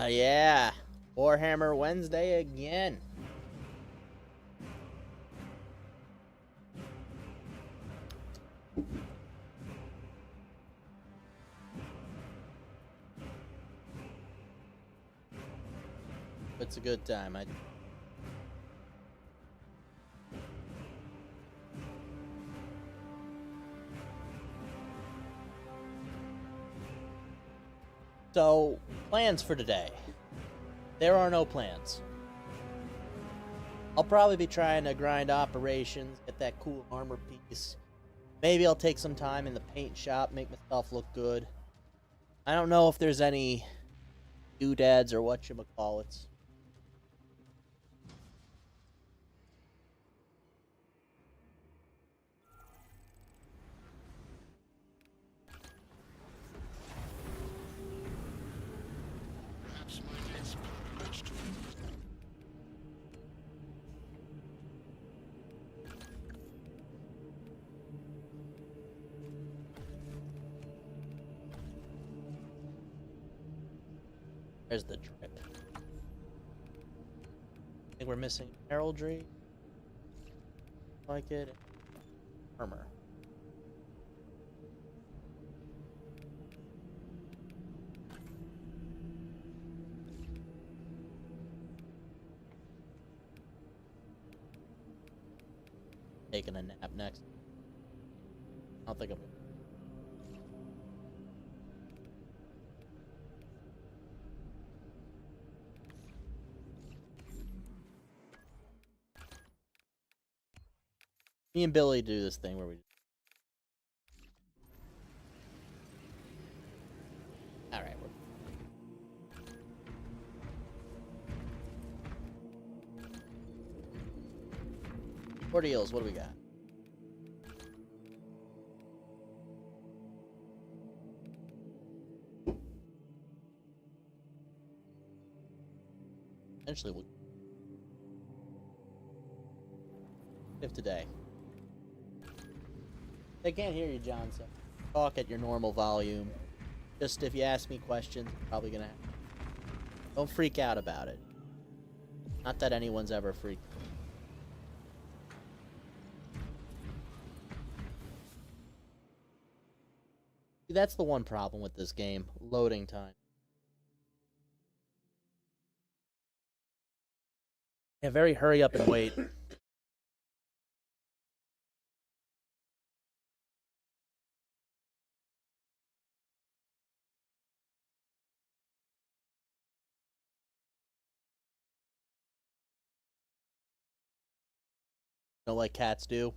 Yeah. Warhammer Wednesday again. It's a good time. So, plans for today. There are no plans. I'll probably be trying to grind operations, get that cool armor piece. Maybe I'll take some time in the paint shop, make myself look good. I don't know if there's any doodads or whatchamacallits. There's the drip. I think we're missing heraldry. Like it. Armor. Taking a nap next. I don't think I'm. Me and Billy do this thing where we. All right. Ordeals. What do we got? Eventually, we'll. If today. They can't hear you, John, so talk at your normal volume. Just if you ask me questions, I'm probably gonna. Don't freak out about it. Not that anyone's ever freaked. See, that's the one problem with this game. Loading time. Yeah, very hurry up and wait. You know, like cats do.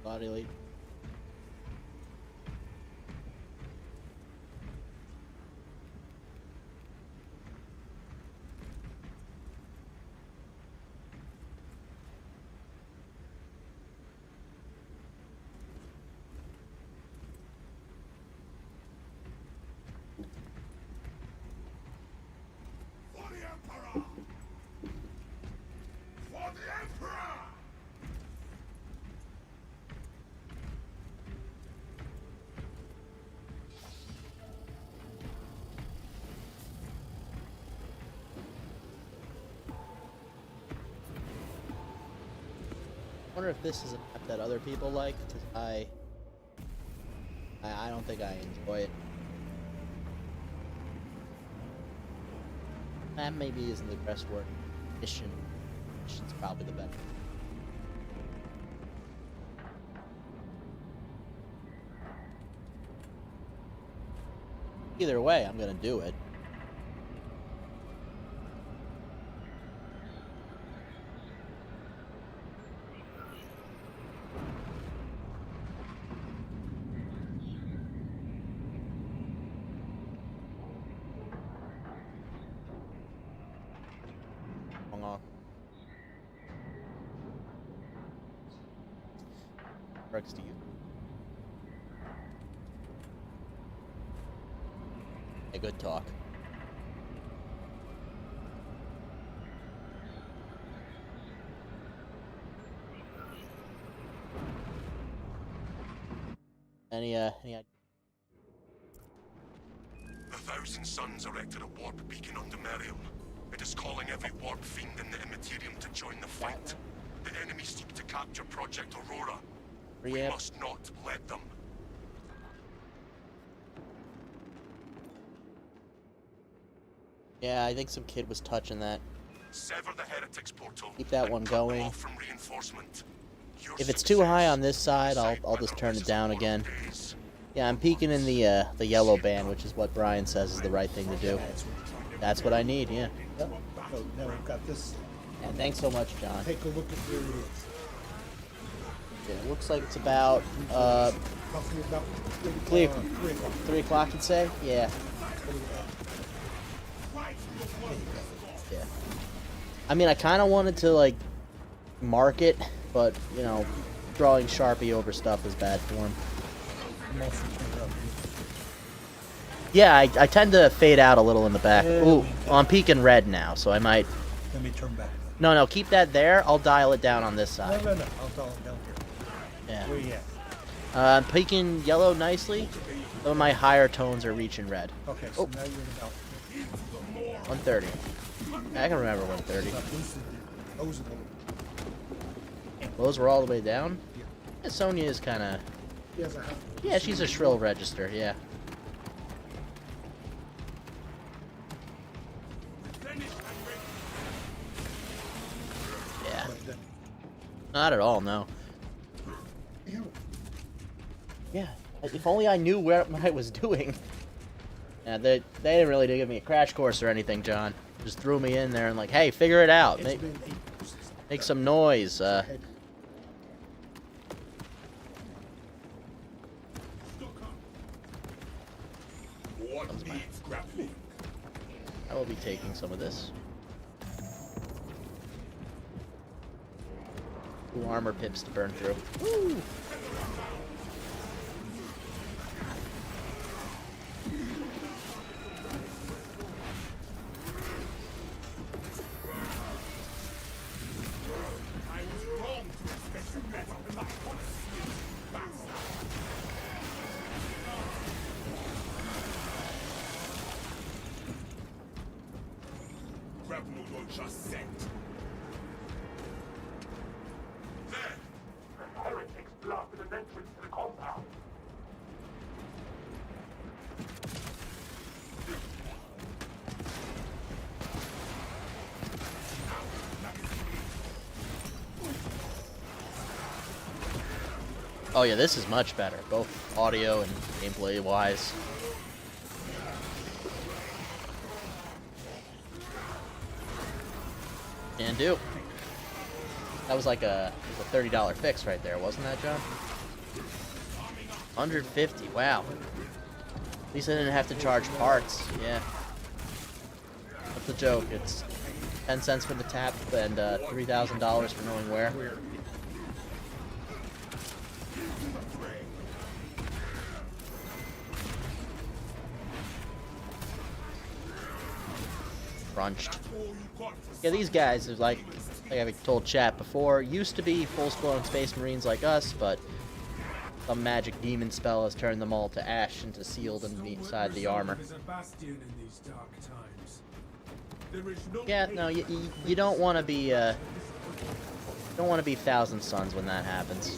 Body lead. I wonder if this is a map that other people like, because I don't think I enjoy it. Map maybe isn't the best word. Mission's probably the better. Either way, I'm gonna do it. Works to you. A good talk. Any The Thousand Suns erected a warp beacon on Demerium. It is calling every warp fiend in the Immaterium to join the fight. The enemy seek to capture Project Aurora. We must not let them. Yeah, I think some kid was touching that. Sever the Heretics portal. Keep that one going. Off from reinforcement. If it's too high on this side, I'll just turn it down again. Yeah, I'm peeking in the yellow band, which is what Brian says is the right thing to do. That's what I need, yeah. Yep. So now we've got this. And thanks so much, John. Take a look at where it is. Yeah, it looks like it's about Roughly about 3 o'clock. 3 o'clock, you'd say? Yeah. Yeah. I mean, I kind of wanted to, like, mark it, but, you know, drawing Sharpie over stuff is bad for him. Yeah, I tend to fade out a little in the back. Ooh, well, I'm peeking red now, so I might... Let me turn back. No, keep that there. I'll dial it down on this side. No. I'll dial it down here. Yeah. Where you at? I'm peeking yellow nicely. Some of my higher tones are reaching red. Okay, so now you're about 130. I can remember 130. those are the Those were all the way down? Yeah, Sonya is kind of... Yeah, she's a shrill register, yeah. Yeah. Not at all, no. Yeah, if only I knew what I was doing. Yeah, they didn't really give me a crash course or anything, John. Just threw me in there and like, hey, figure it out. Make some noise. I will be taking some of this. 2 armor pips to burn through. Woo! Oh yeah, this is much better, both audio and gameplay wise. Can do. That was like a $30 fix right there, wasn't that, John? 150, wow. At least I didn't have to charge parts, yeah. What's the joke? It's 10 cents for the tap and $3,000 for knowing where. Crunched. Yeah, these guys are like I've told chat before, used to be full-blown Space Marines like us, but some magic demon spell has turned them all to ash and to sealed inside the armor. Yeah, no, you don't want to be Thousand Suns when that happens.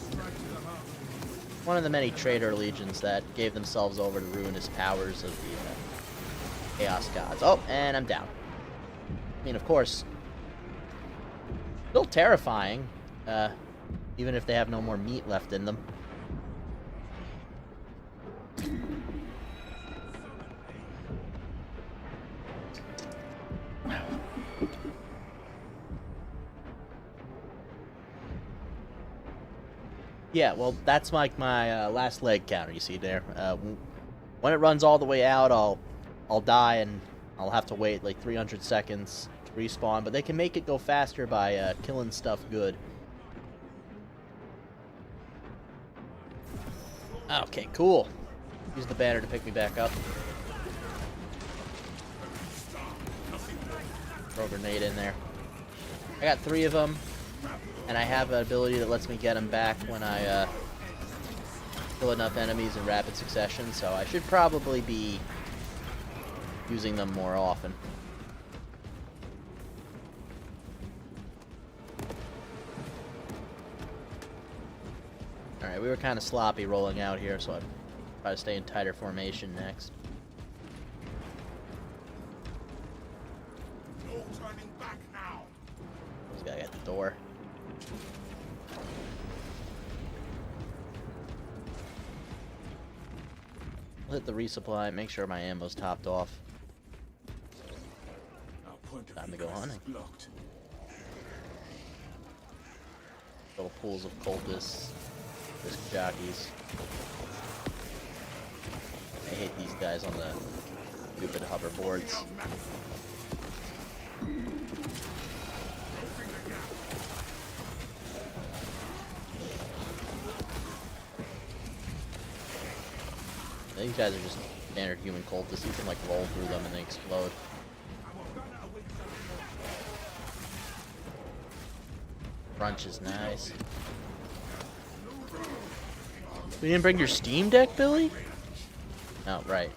One of the many traitor legions that gave themselves over to ruinous powers of the Chaos Gods. Oh, and I'm down. I mean, of course, still terrifying, even if they have no more meat left in them. Yeah, well, that's like my last leg counter. You see there. When it runs all the way out, I'll die and I'll have to wait like 300 seconds to respawn. But they can make it go faster by killing stuff good. Okay, cool. Use the banner to pick me back up. Throw a grenade in there. I got 3 of them, and I have an ability that lets me get them back when I kill enough enemies in rapid succession, so I should probably be using them more often. Alright, we were kind of sloppy rolling out here, so I'll try to stay in tighter formation next. No turning back now. This guy at the door. I'll hit the resupply and make sure my ammo's topped off. Time to go hunting. Little pools of cultists, disc jockeys. I hate these guys on the stupid hoverboards. These guys are just standard human cultists. You can like roll through them and they explode. Crunch is nice. You didn't bring your Steam Deck, Billy? Oh, right.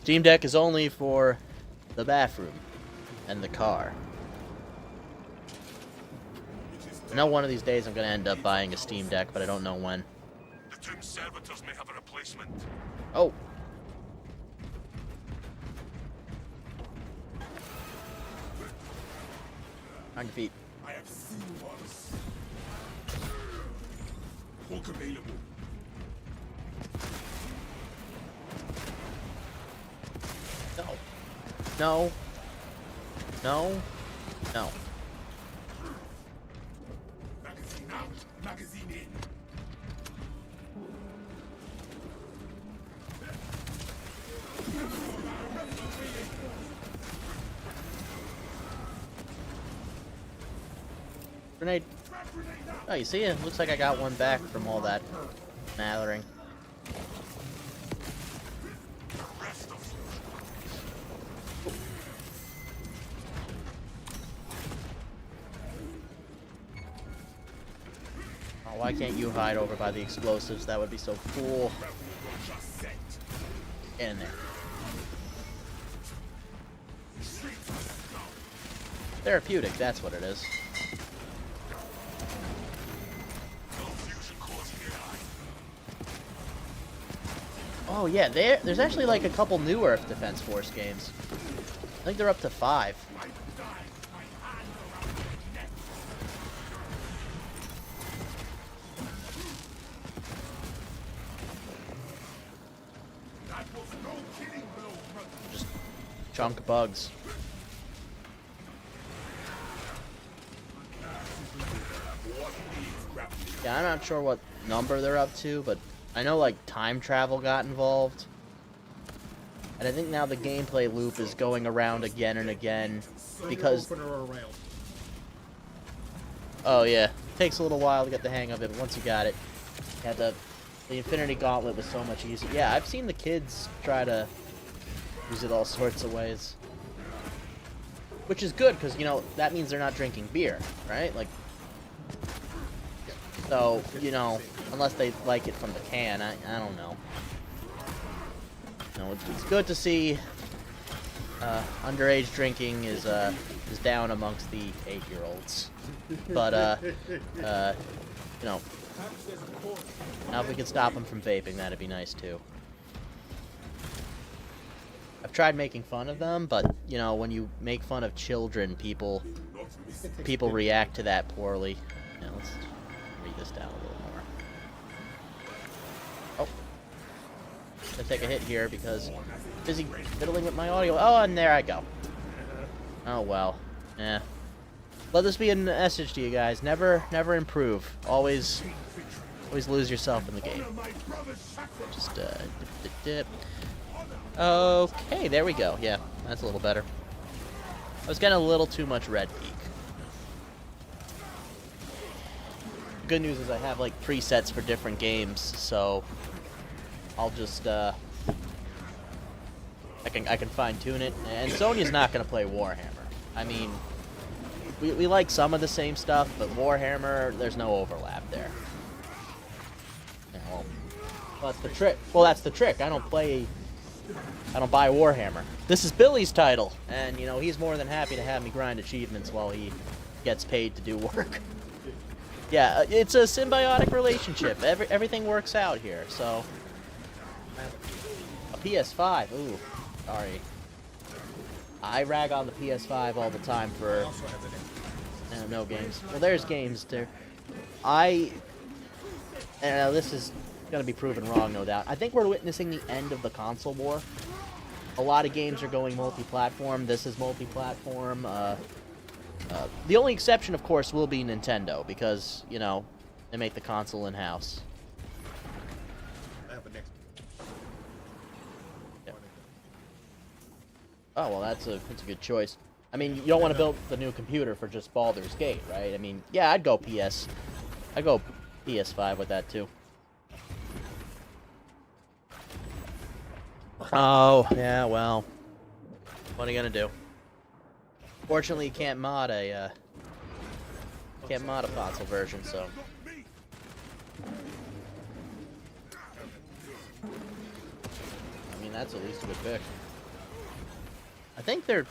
Steam Deck is only for the bathroom and the car. I know one of these days I'm going to end up buying a Steam Deck, but I don't know when. The Tomb Servitors may have a replacement. Oh. On your feet. I have seen once. Walk available. No. No. No. Magazine out. Magazine in. Grenade. Oh, you see it? Looks like I got one back from all that mathering. Oh, why can't you hide over by the explosives? That would be so cool. Get in there. Therapeutic, that's what it is. Oh yeah, there's actually like a couple new Earth Defense Force games. I think they're up to 5. Just chunk bugs. Yeah, I'm not sure what number they're up to, but I know like time travel got involved. And I think now the gameplay loop is going around again and again because... Oh yeah, takes a little while to get the hang of it, but once you got it, yeah, the Infinity Gauntlet was so much easier. Yeah, I've seen the kids try to use it all sorts of ways. Which is good, because, you know, that means they're not drinking beer, right? Like, so, you know, unless they like it from the can, I don't know. No, it's good to see underage drinking is down amongst the 8-year-olds. But, you know, now if we could stop them from vaping, that'd be nice too. I've tried making fun of them, but, you know, when you make fun of children, people react to that poorly. You know, let's read this down a little more. Oh. I'm gonna take a hit here because I'm busy fiddling with my audio. Oh, and there I go. Oh, well. Eh. Let this be a message to you guys. Never improve. Always lose yourself in the game. Just, dip. Okay, there we go. Yeah, that's a little better. I was getting a little too much red peak. Good news is I have, like, presets for different games, so I'll just I can fine tune it. And Sonya's not gonna play Warhammer. I mean, we like some of the same stuff, but Warhammer, there's no overlap there. Yeah, well, that's the trick. Well, that's the trick. I don't buy Warhammer. This is Billy's title, and you know he's more than happy to have me grind achievements while he gets paid to do work. Yeah, it's a symbiotic relationship. Everything works out here. So, a PS5. Ooh, sorry. I rag on the PS5 all the time I for also have an no games. Well, there's games there. This is gonna be proven wrong, no doubt. I think we're witnessing the end of the console war. A lot of games are going multi-platform. This is multi-platform. The only exception, of course, will be Nintendo because you know they make the console in-house. I have an Xbox. Yeah. Oh well, that's a good choice. I mean, you don't want to build the new computer for just Baldur's Gate, right? I mean, yeah, I'd go PS5 with that too. Oh, yeah, well, what are you gonna do? Fortunately, you can't mod a console version, so. I mean, that's at least a good pick. I think they're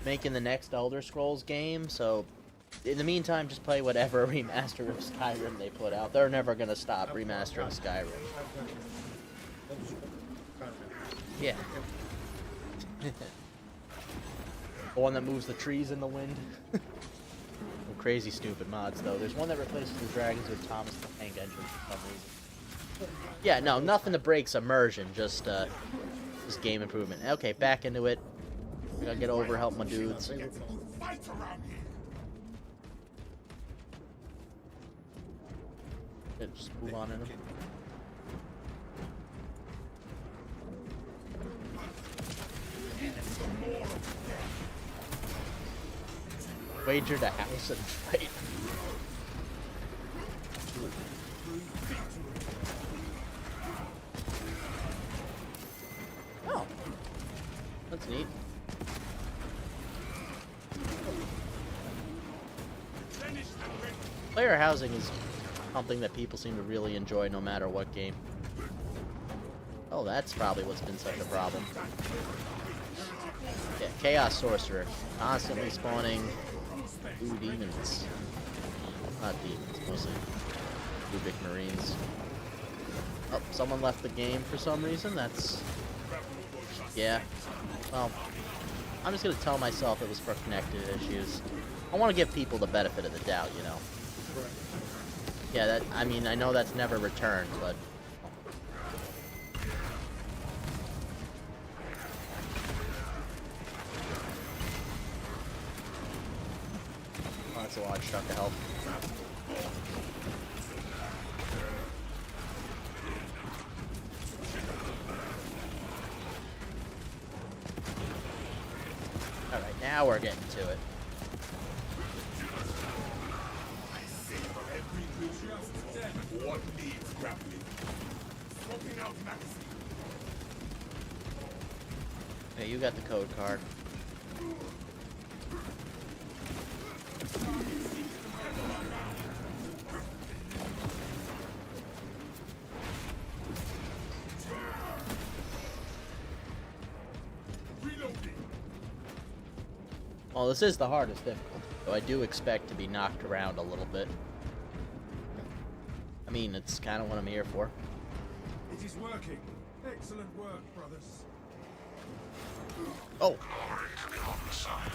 making the next Elder Scrolls game, so in the meantime, just play whatever remaster of Skyrim they put out. They're never gonna stop remastering Skyrim. Yeah. The one that moves the trees in the wind. Some crazy stupid mods though. There's one that replaces the dragons with Thomas the Tank Engine for some reason. Yeah, no, nothing that breaks immersion, just game improvement. Okay, back into it. I gotta get over, help my dudes. Yeah, just move on in them. Wager to house and fight. Oh, that's neat. Player housing is something that people seem to really enjoy no matter what game. Oh, that's probably what's been such a problem. Yeah, Chaos Sorcerer. Constantly spawning blue demons. Not demons, mostly Rubik Marines. Oh, someone left the game for some reason. That's... yeah. Well, I'm just gonna tell myself it was for connected issues. I want to give people the benefit of the doubt, you know. Yeah, that, I mean, I know that's never returned, but... oh, that's a large chunk of health. Alright, now we're getting to it. What needs grappling? Swapping out magazine. Hey, you got the code card. Well, this is the hardest difficulty, so I do expect to be knocked around a little bit. I mean, it's kind of what I'm here for. It is working. Excellent work, brothers. Oh! Glory to the Omnissiah.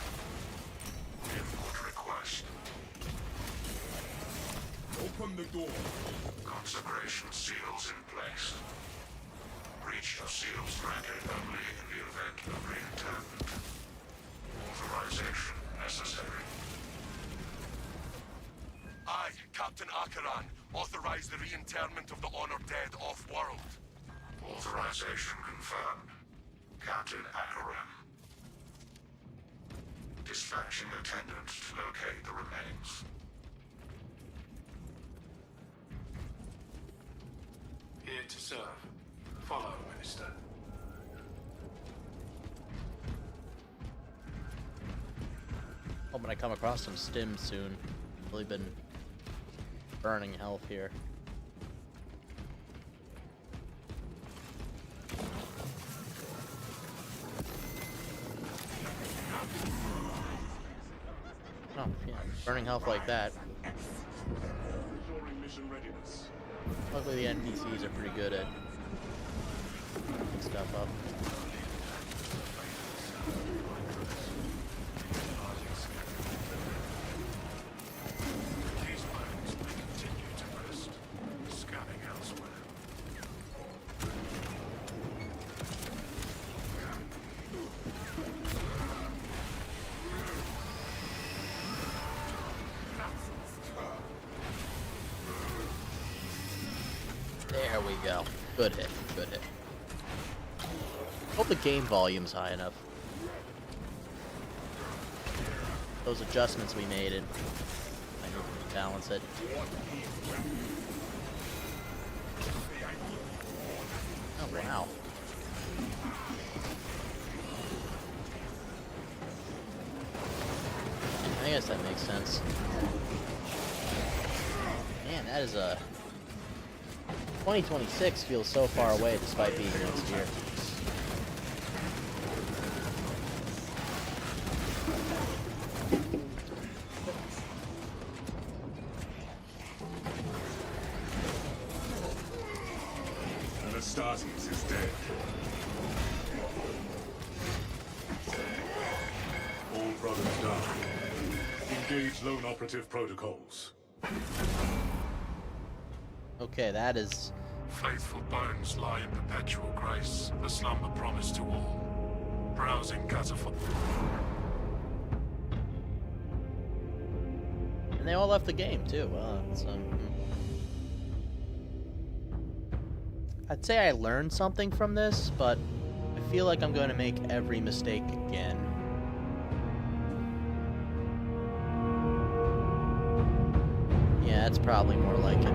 Input request. Open the door. Consecration seals in place. Breach of seals granted only in the event of reinterment. Authorization necessary. I, Captain Akaran, authorize the reinterment of the Honored Dead off-world. Authorization confirmed. Captain Akaran. Dispatching attendants to locate the remains. Here to serve. Follow, Minister. Hoping I come across some stims soon. Really been burning health here. Oh, yeah, burning health like that. Restoring mission readiness. Luckily the NPCs are pretty good at picking stuff up. These plans may continue to rest. Scanning elsewhere. There we go. Good hit, good hit. Hope the game volume's high enough. Those adjustments we made, it I need to balance it. Oh wow. I guess that makes sense. Man, that is a 2026 feels so far away despite being next year. Anastasis is dead. All brothers down. Engage lone operative protocols. Okay, that is... Faithful bones lie in perpetual grace, the slumber promised to all. Browsing catapult. And they all left the game, too. I'd say I learned something from this, but I feel like I'm going to make every mistake again. Yeah, that's probably more like it.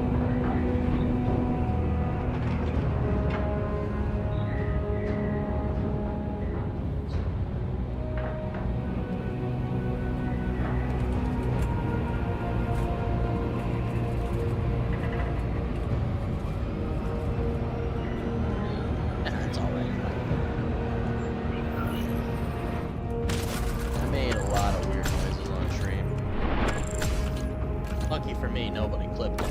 For me, nobody clipped it.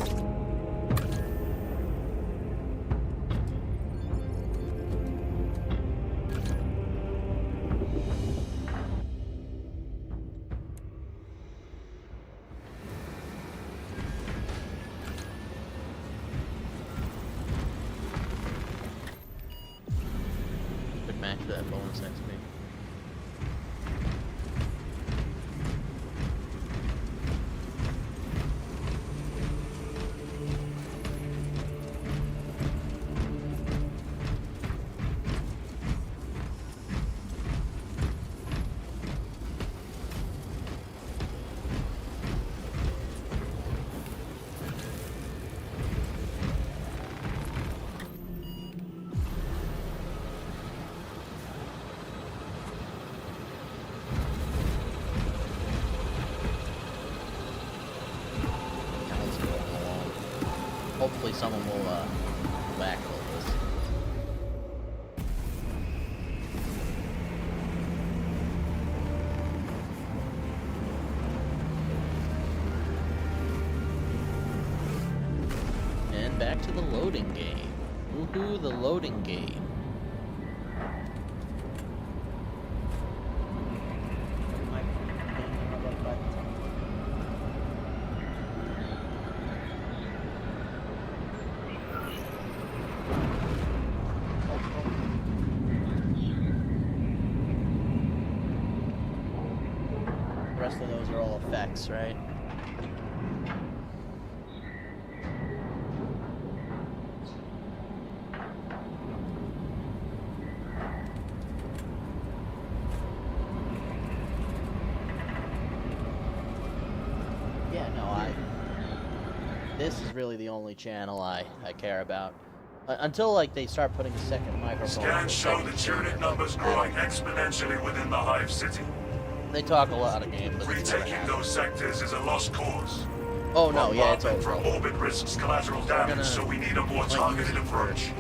Quick match for that bonus XP. Hopefully someone will backload this. And back to the loading game. Woohoo, the loading game. The rest of those are all effects, right? Yeah, no, this is really the only channel I care about. Until like they start putting a second microphone. Scans show the Tyranid numbers growing exponentially within the Hive City. They talk a lot of games. But it's never Retaking happened. those sectors is a lost cause. Oh no, yeah, it's Bombardment over. from orbit risks collateral damage, so we need a more targeted approach.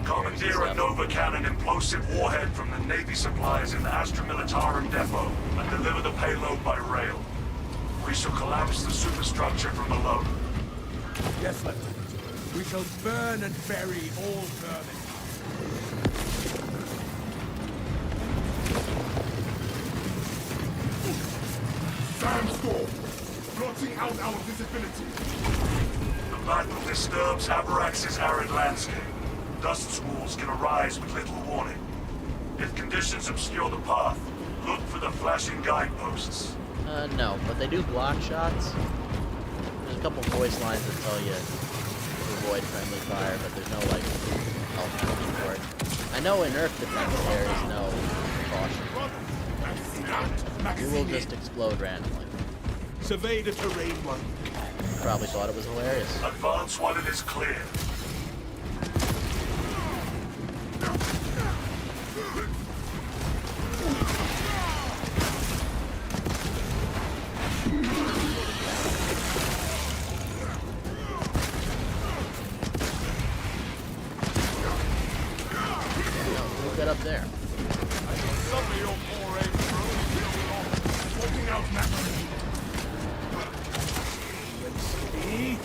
Commandeer a Nova Cannon implosive warhead from the Navy supplies in the Astra Militarum depot and deliver the payload by rail. We shall collapse the superstructure from below. Yes, Lieutenant. We shall burn and bury all vermin. Sandstorm! Blotting out our visibility. The battle disturbs Avarax's arid landscape. Dust squalls can arise with little warning. If conditions obscure the path, look for the flashing guideposts. No, but they do block shots. There's a couple voice lines that tell you to avoid friendly fire, but there's no like health penalty for it. I know in Earth defense there is no caution. Magazine out! You Magazine will in. just explode randomly. Survey the terrain, one. Probably thought it was hilarious. Advance while it is clear. We'll get up there. Suddenly your poor aim through. Blotting out magazine. See?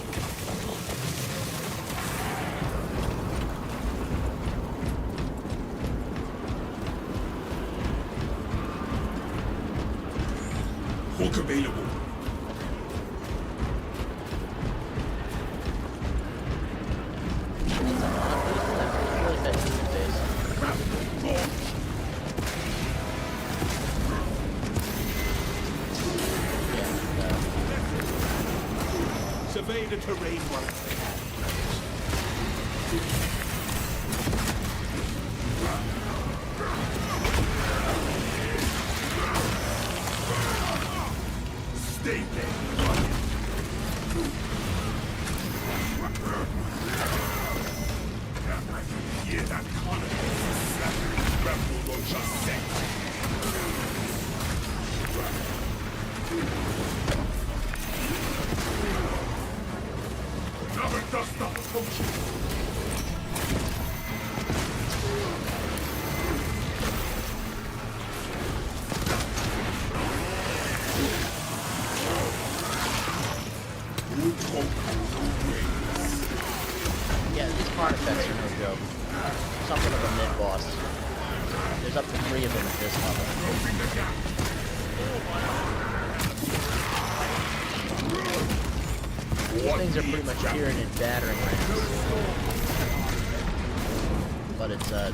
Hawk available. Really fast these days. Yeah, Survey the terrain, one. Stay there. I can hear that carnival. Rebel launcher set. Another dust up approaching. yeah, these card effects are no joke. Something of a mid-boss. There's up to 3 of them at this level. These things are pretty much Tyranid battering rams. But it's a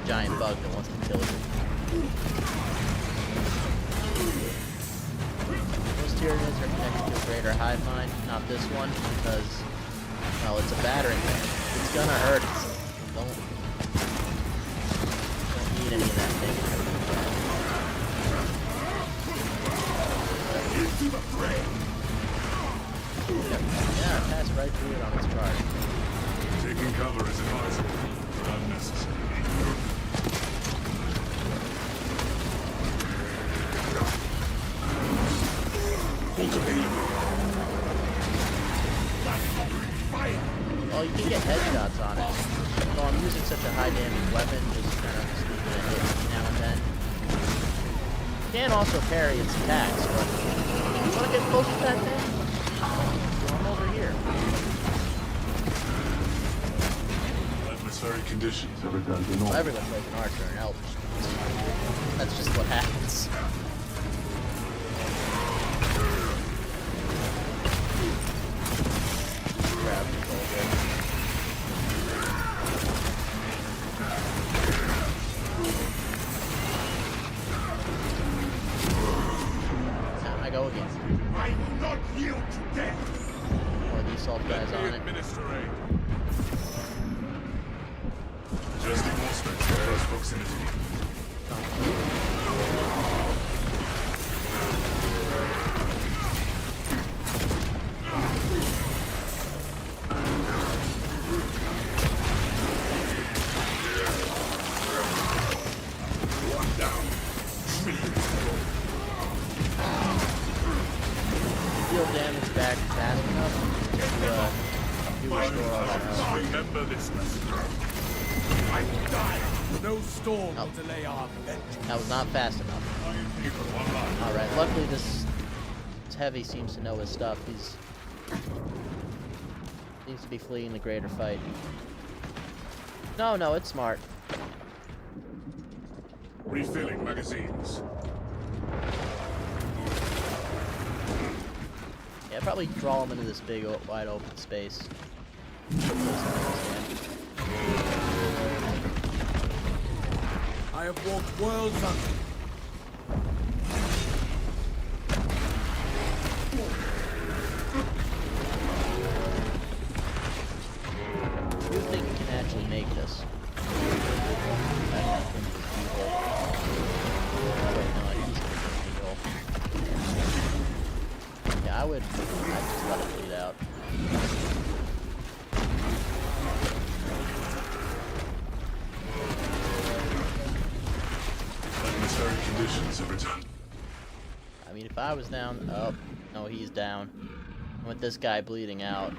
giant bug that wants to kill you. Most Tyranids are connected to a greater hive mind, not this one, because, well, it's a battering ram. It's gonna hurt. Don't need any of that thing. Into the fray. Yeah, pass right through it on its card. Taking cover is advisable, but unnecessary. Hawk available. Fire! Well, you can get headshots on it. So I'm using such a high damage weapon, just kind of sneaking a hit now and then. You can also parry its attacks, but if you want to get close to that thing, I'm over here. Atmospheric conditions have returned to Well, normal. everyone plays an archer and elder. That's just what happens. Grab control here. Time I go again. I will not yield to death. More of these salt guys on it. Administer aid. Just enforcement in close proximity. Remember this lesson. I die. No storm will delay our vengeance. That was not fast enough. Iron People online. Alright, luckily this heavy seems to know his stuff. He's seems to be fleeing the greater fight. No, it's smart. Refilling magazines. Yeah, probably draw him into this big, wide open space. I have walked worlds under. Who think you can actually make this? Yeah, I'd just let it bleed out. Atmospheric conditions have returned. I mean, if I was down... Oh, no, he's down. With this guy bleeding out.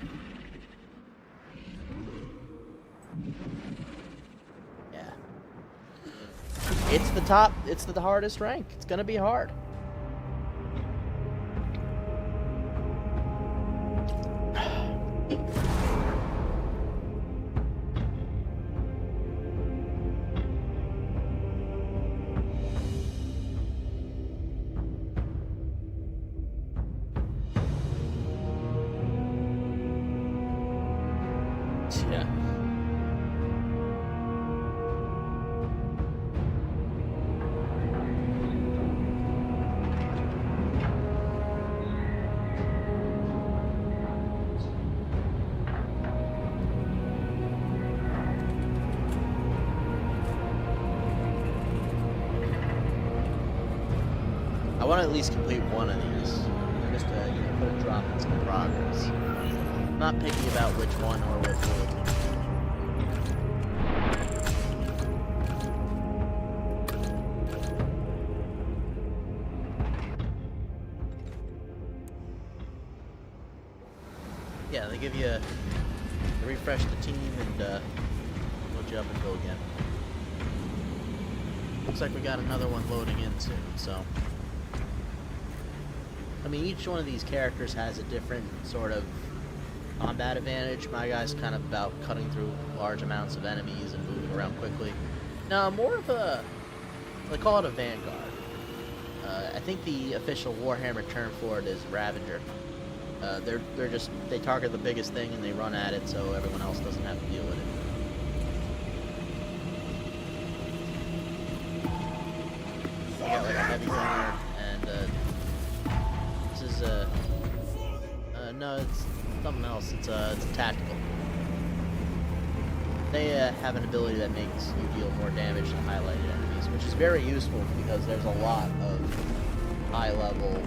Yeah. It's the hardest rank. It's gonna be hard. Yeah. I want to at least complete one of these, just to put a drop in some progress. I'm not picky about which one or which one. Yeah, they give you they refresh the team and load you up and go again. Looks like we got another one loading in soon, so. I mean, each one of these characters has a different sort of combat advantage. My guy's kind of about cutting through large amounts of enemies and moving around quickly. Now, more of a, they call it a Vanguard. I think the official Warhammer term for it is Ravager. They're just, they target the biggest thing and they run at it so everyone else doesn't have to deal with it. You got like a heavy gunner and this is no, it's something else. It's a tactical. They have an ability that makes you deal more damage to highlighted enemies, which is very useful because there's a lot of high-level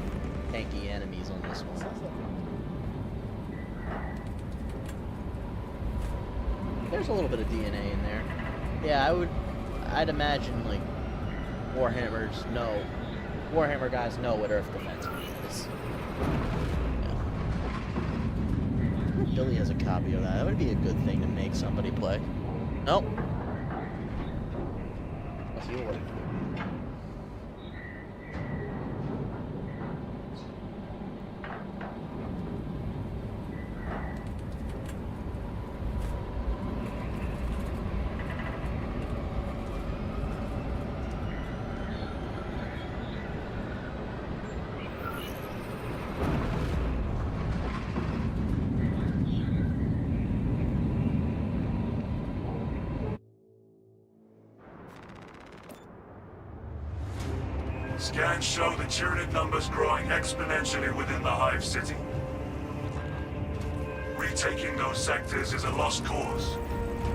tanky enemies on this one. There's a little bit of DNA in there. Yeah, I'd imagine like Warhammer guys know what Earth defense is. Billy has a copy of that. That would be a good thing to make somebody play. Nope. What's your word? Scans show the Tyranid numbers growing exponentially within the Hive City. Retaking those sectors is a lost cause.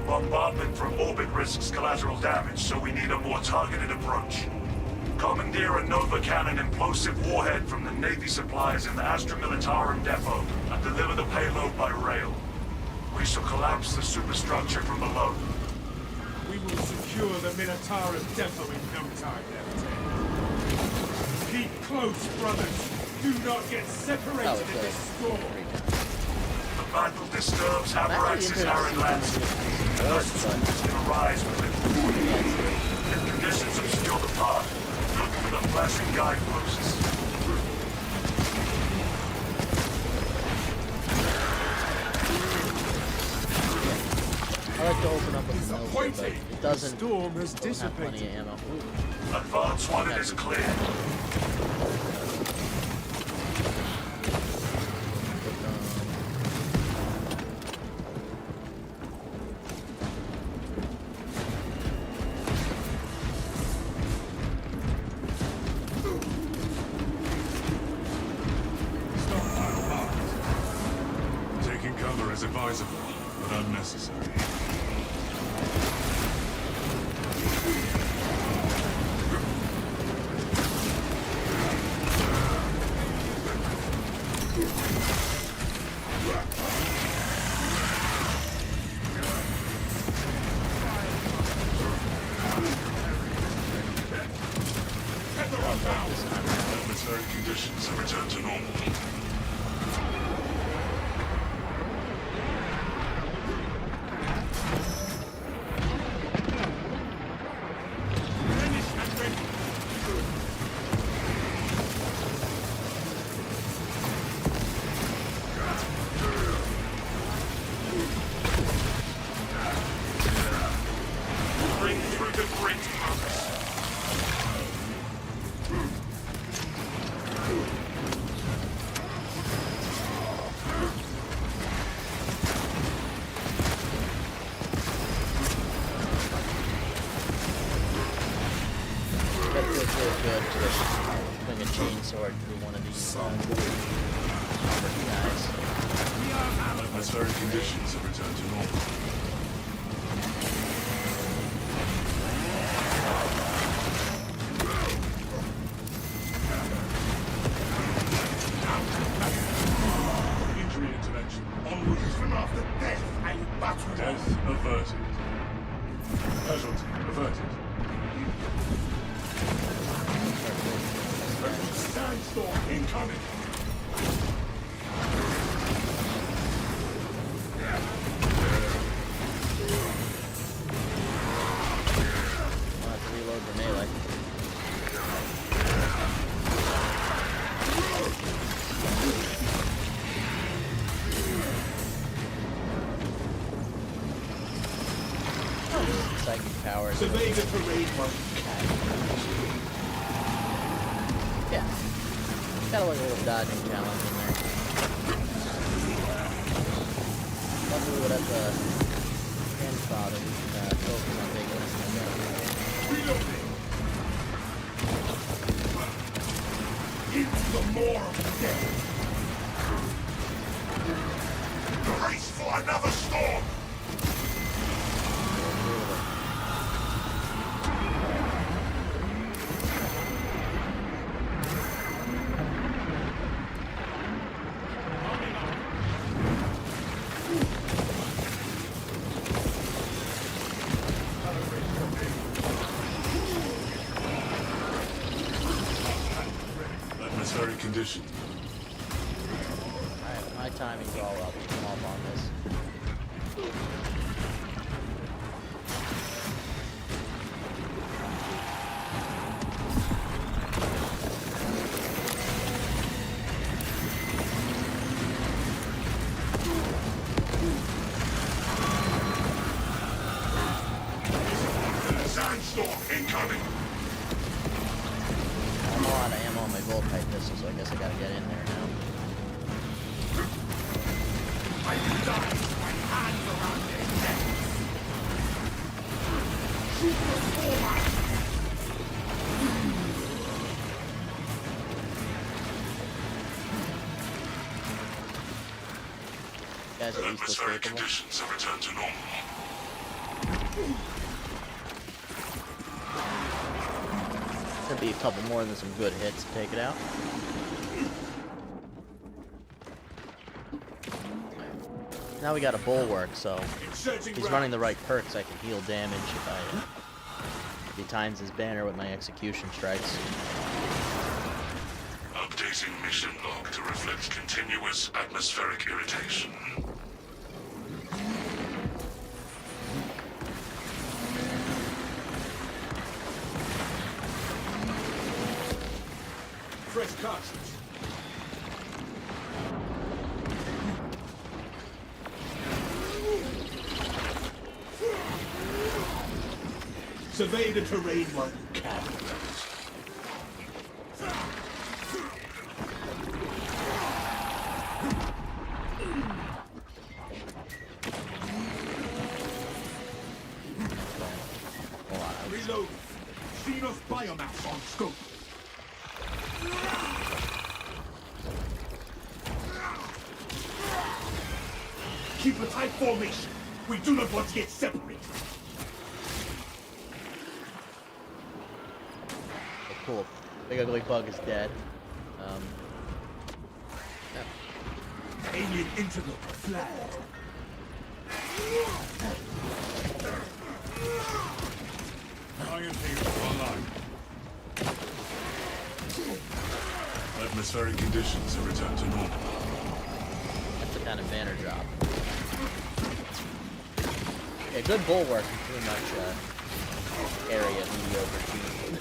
Bombardment from orbit risks collateral damage, so we need a more targeted approach. Commandeer a Nova Cannon implosive warhead from the Navy supplies in the Astra Militarum depot and deliver the payload by rail. We shall collapse the superstructure from below. We will secure the Militarum depot in no time, Lieutenant. Keep close, brothers. Do not get separated in this storm. The Mantle disturbs I'm actually Abrax's interested to arid see landscape. if Dust it's storms can arise within. but If conditions obscure the path, look for the flashing guideposts. I like to open up with the mills, but Disappointing. it doesn't Storm has don't have plenty dissipated. of ammo. Ooh, Advance one and is clear. Stockpile marked. Taking cover is advisable, but unnecessary. Atmospheric conditions have returned to normal. Bring through the great mountains. that feels really good to swing a chainsword through one of these armored guys. Atmospheric conditions have returned to normal. Injury intervention. Onward. Even after death, I battle Death averted. Casualty averted. Sandstorm incoming. I'll have to reload the melee. Psychic powers. Survey the terrain, Monk. Yeah. Got like a little dodging challenge in there. Luckily, we would have the grandfather focus on taking this thing down. Reloading. Into the maw of death. Brace for another storm. Atmospheric conditions. Alright, my timing's all up. Come up on this. Sandstorm incoming. I'm all out of ammo on my bolt type pistol, so I guess I gotta get in there now. I die with my hands around their necks. Shoot the forward. You guys are least Atmospheric capable. conditions have returned to normal. Could be a couple more than some good hits to take it out. Now we got a bulwark, so if he's running the right perks, I can heal damage if he times his banner with my execution strikes. Updating mission log to reflect continuous atmospheric irritation. fresh cartridge. Survey the terrain while you can. Reload. Xenos biomass on scope. Keep a tight formation. We do not want to get separated. Oh, cool. Big ugly bug is dead. Alien integral flag. Iron Tail online. Atmospheric conditions have returned to normal. That's the kind of banner job. Yeah, good bulwark is pretty much area mediocre team.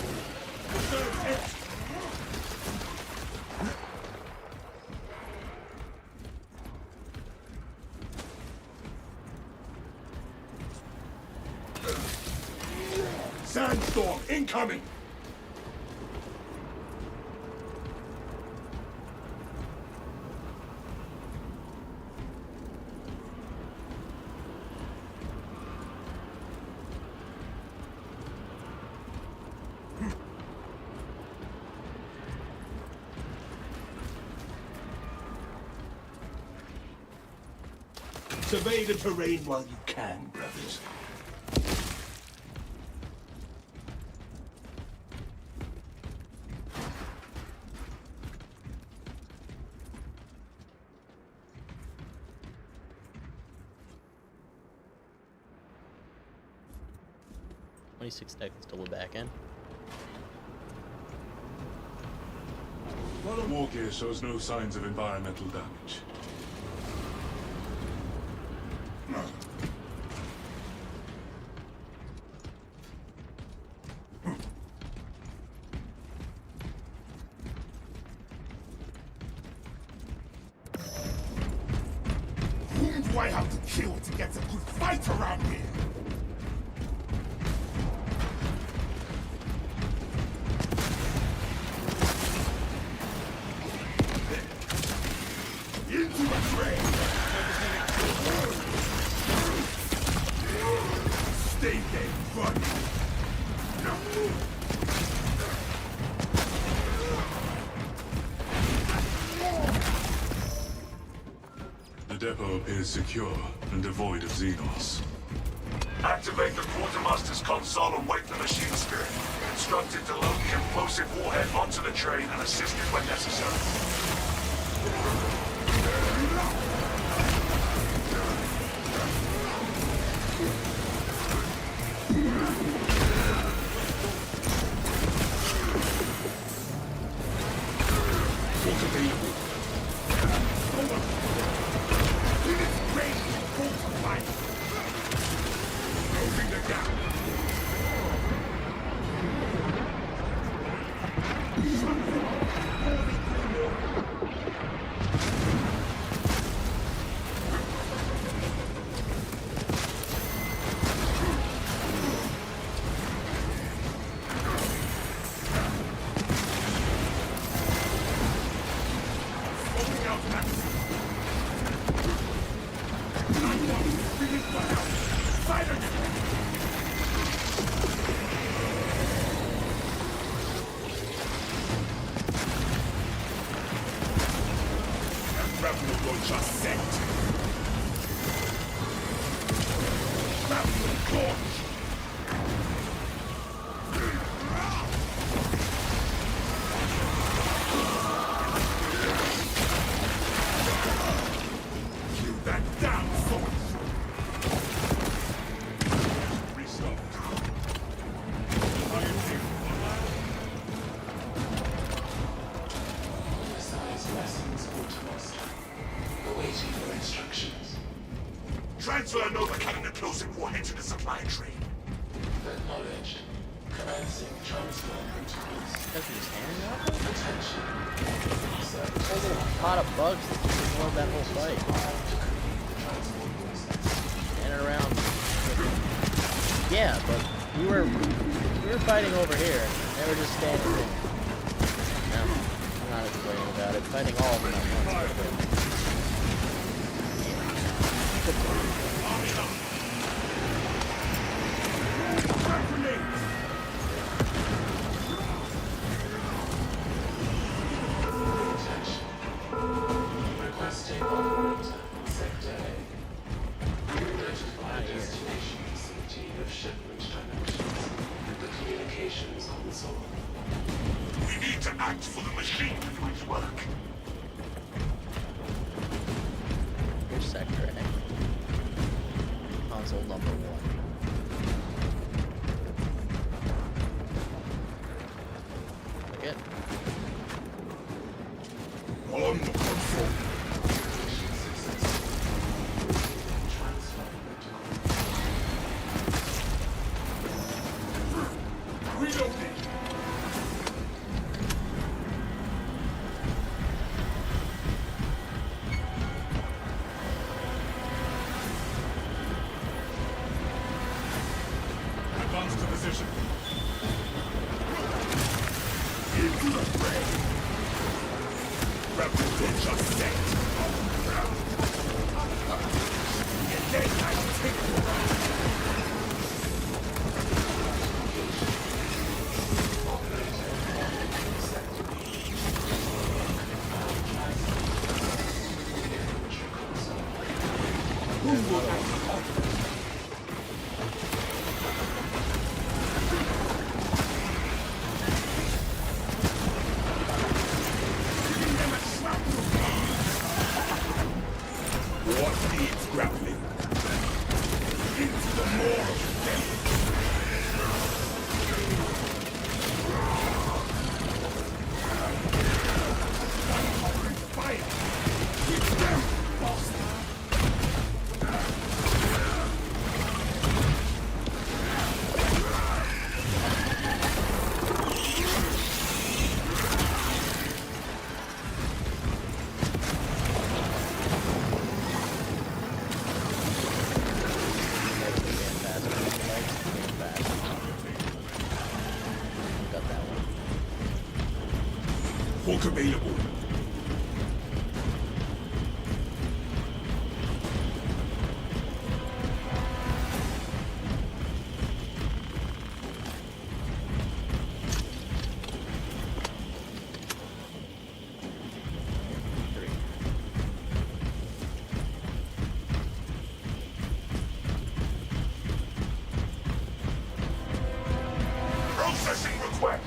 Sandstorm incoming! Survey the terrain while you can, brothers. $26 seconds till we're back in. War gear shows no signs of environmental damage. Who do I have to kill to get a good fight around here? Into the train! Stay there, buddy! The depot appears secure and devoid of Xenos. Activate the quartermaster's console and wake the machine spirit. Instructed to load the implosive warhead onto the train and assist it when necessary. Transfer Nova Cannon explosive warhead to the supply train. Acknowledged. Because he's hanging out? Whole little pot of bugs that just ignored that whole fight. And around. Yeah, but we were fighting over here. They were just standing there. No, I'm not explaining about it. Fighting all of them at once. We need to act for the machine to do its work. Here's Sector A. Console number 1. Again. On the console. Reloading. Advance to position. Into the fray. Rebel launcher set. And then I take you. What needs grappling? Into the maw of death. Fire! Keep them, bastard! Got that one. Hulk available. Processing request.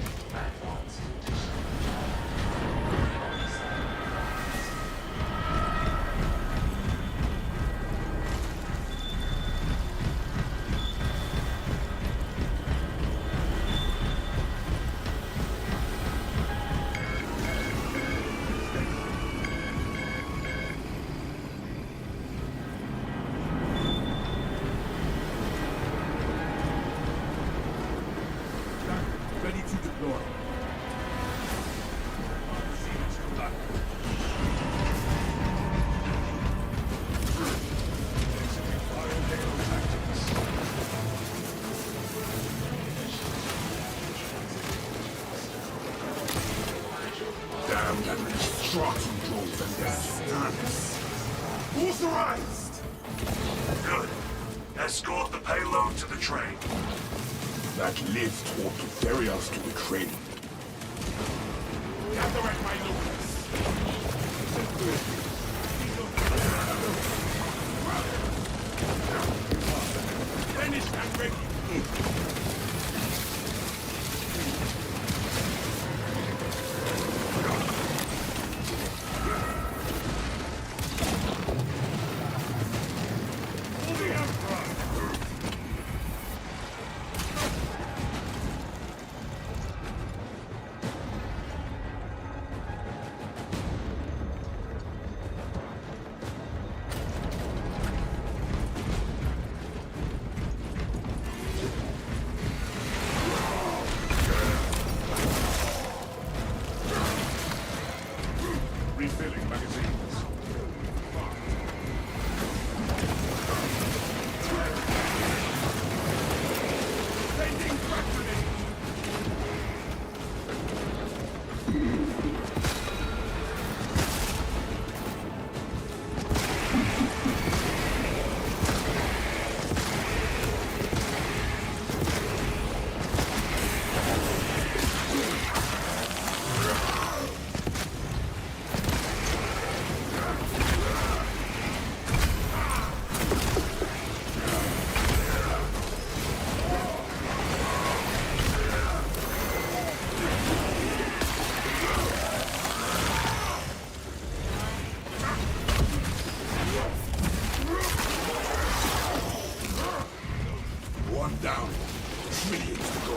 Ready to deploy. Damn that destruction drones and their stance. Authorized! Good. Escort the payload to the train. That lift ought to ferry us to the train. Gather at my locus. Finished and ready. One down. Trillions to go.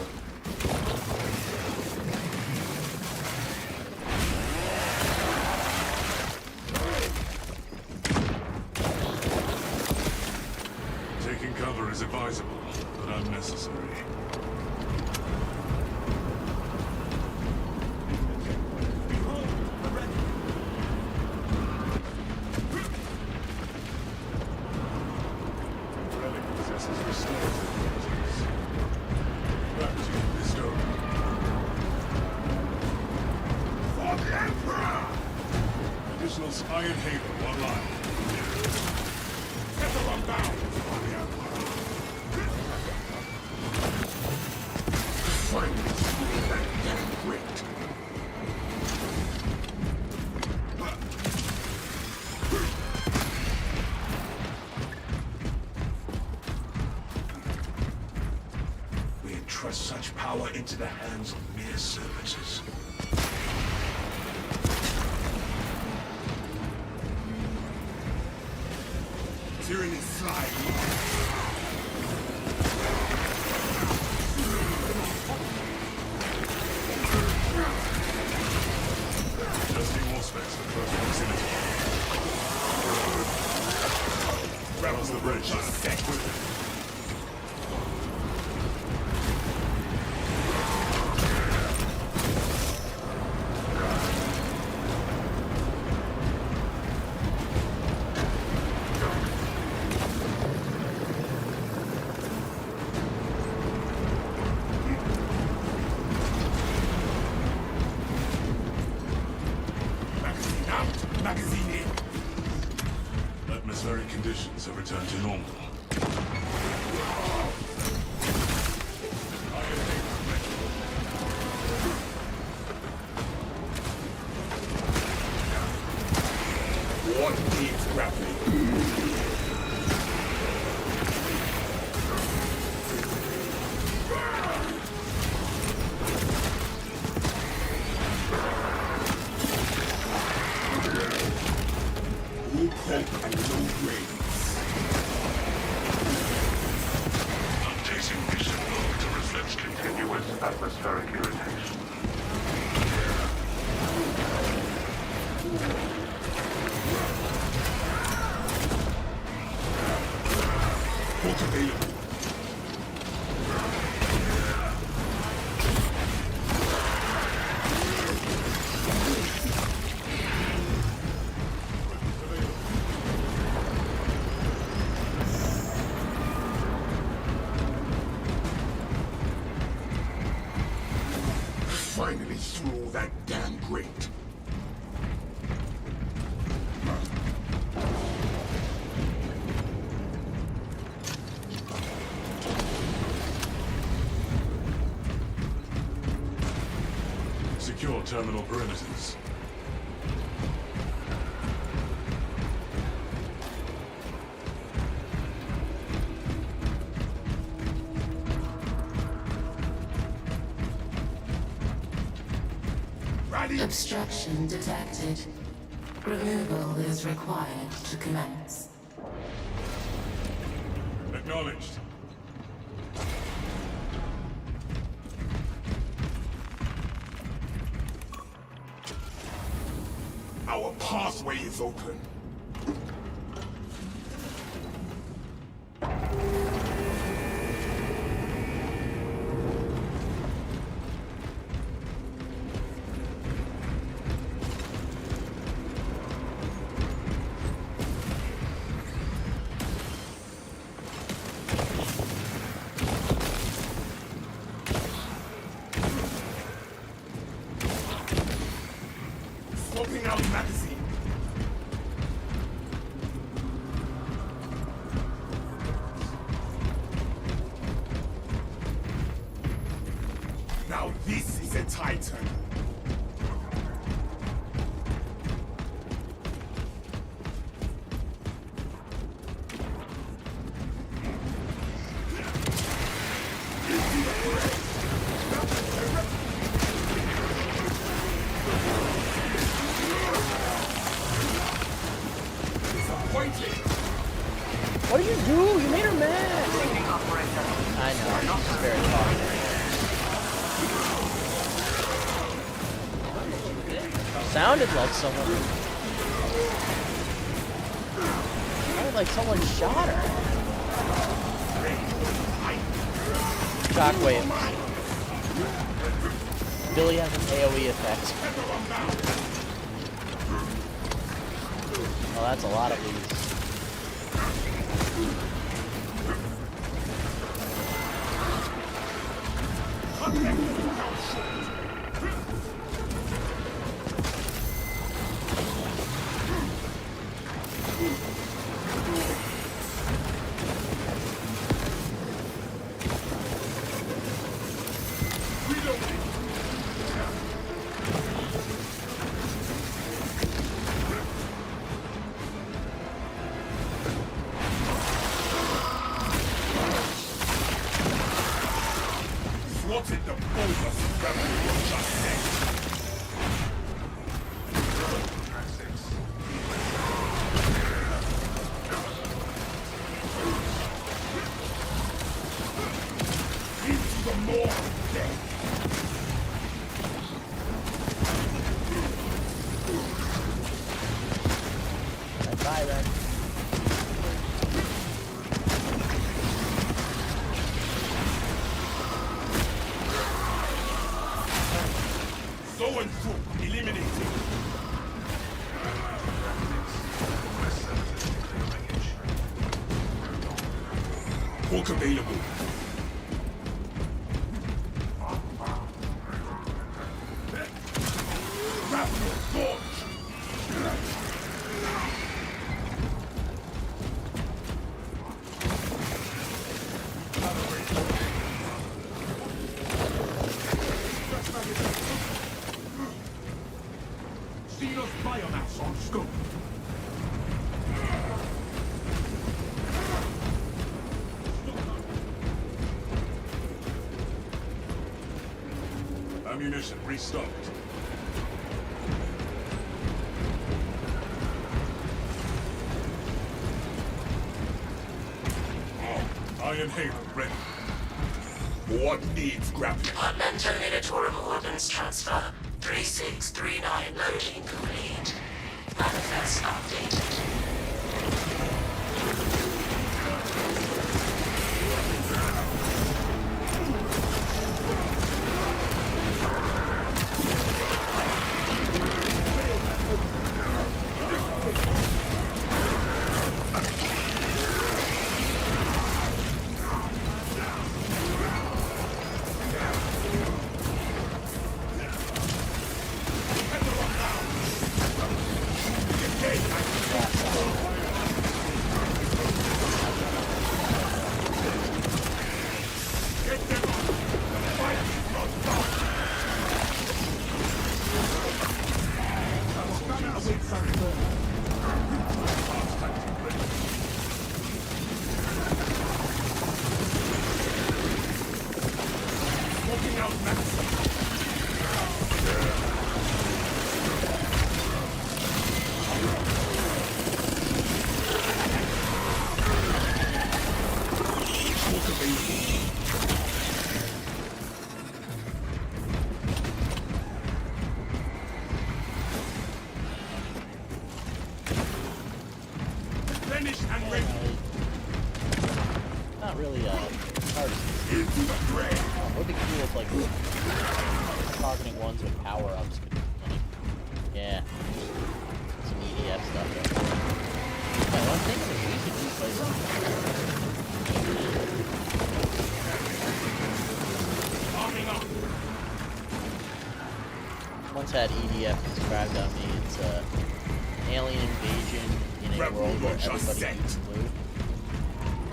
Taking cover is advisable, but unnecessary. Relic possesses restorative abilities. Gratitude bestowed. For the Emperor! Additional Iron Halo online. Tether unbound! For the Emperor! Finally through that damn grate! We entrust such power into the hands of mere services. Tyranny slide. Adjusting war specs for close proximity. Rattles the bridge. Magazine out! Magazine in! Atmospheric conditions have returned to normal. What needs grappling? Who hope and no grains? Chasing vision log to reflect continuous atmospheric irritation. Both available. Finally through that damn grate. Secure terminal perimeters. Rally! Obstruction detected. Removal is required to commence. Acknowledged. Our pathway is open. Swapping out magazine. Now this is a Titan. Disappointed. What did you do? You made her mad. I know. sounded like someone. Sounded like someone shot her. Shockwave. Billy has an AoE effect. Oh, that's a lot of these. Swatted the boldest rebel was just sent. Into the maw of death. Bye, Ren. So and so, eliminated. Walk available. Grab your torch. Xenos biomass on scope. Ammunition restocked. Iron Halo ready. What needs grappling? Hotman Terminator ordnance transfer. 3639 loading complete. Manifest updated. Walking out max. Walk available. Finished and ready. Not really hard. Into the fray. Would be cool if like targeting ones with power ups could be funny. Yeah. Some EDF stuff there. Yeah, one thing is we should just play Arming up. once had EDF described on me, it's alien invasion in a world where everybody eats blue.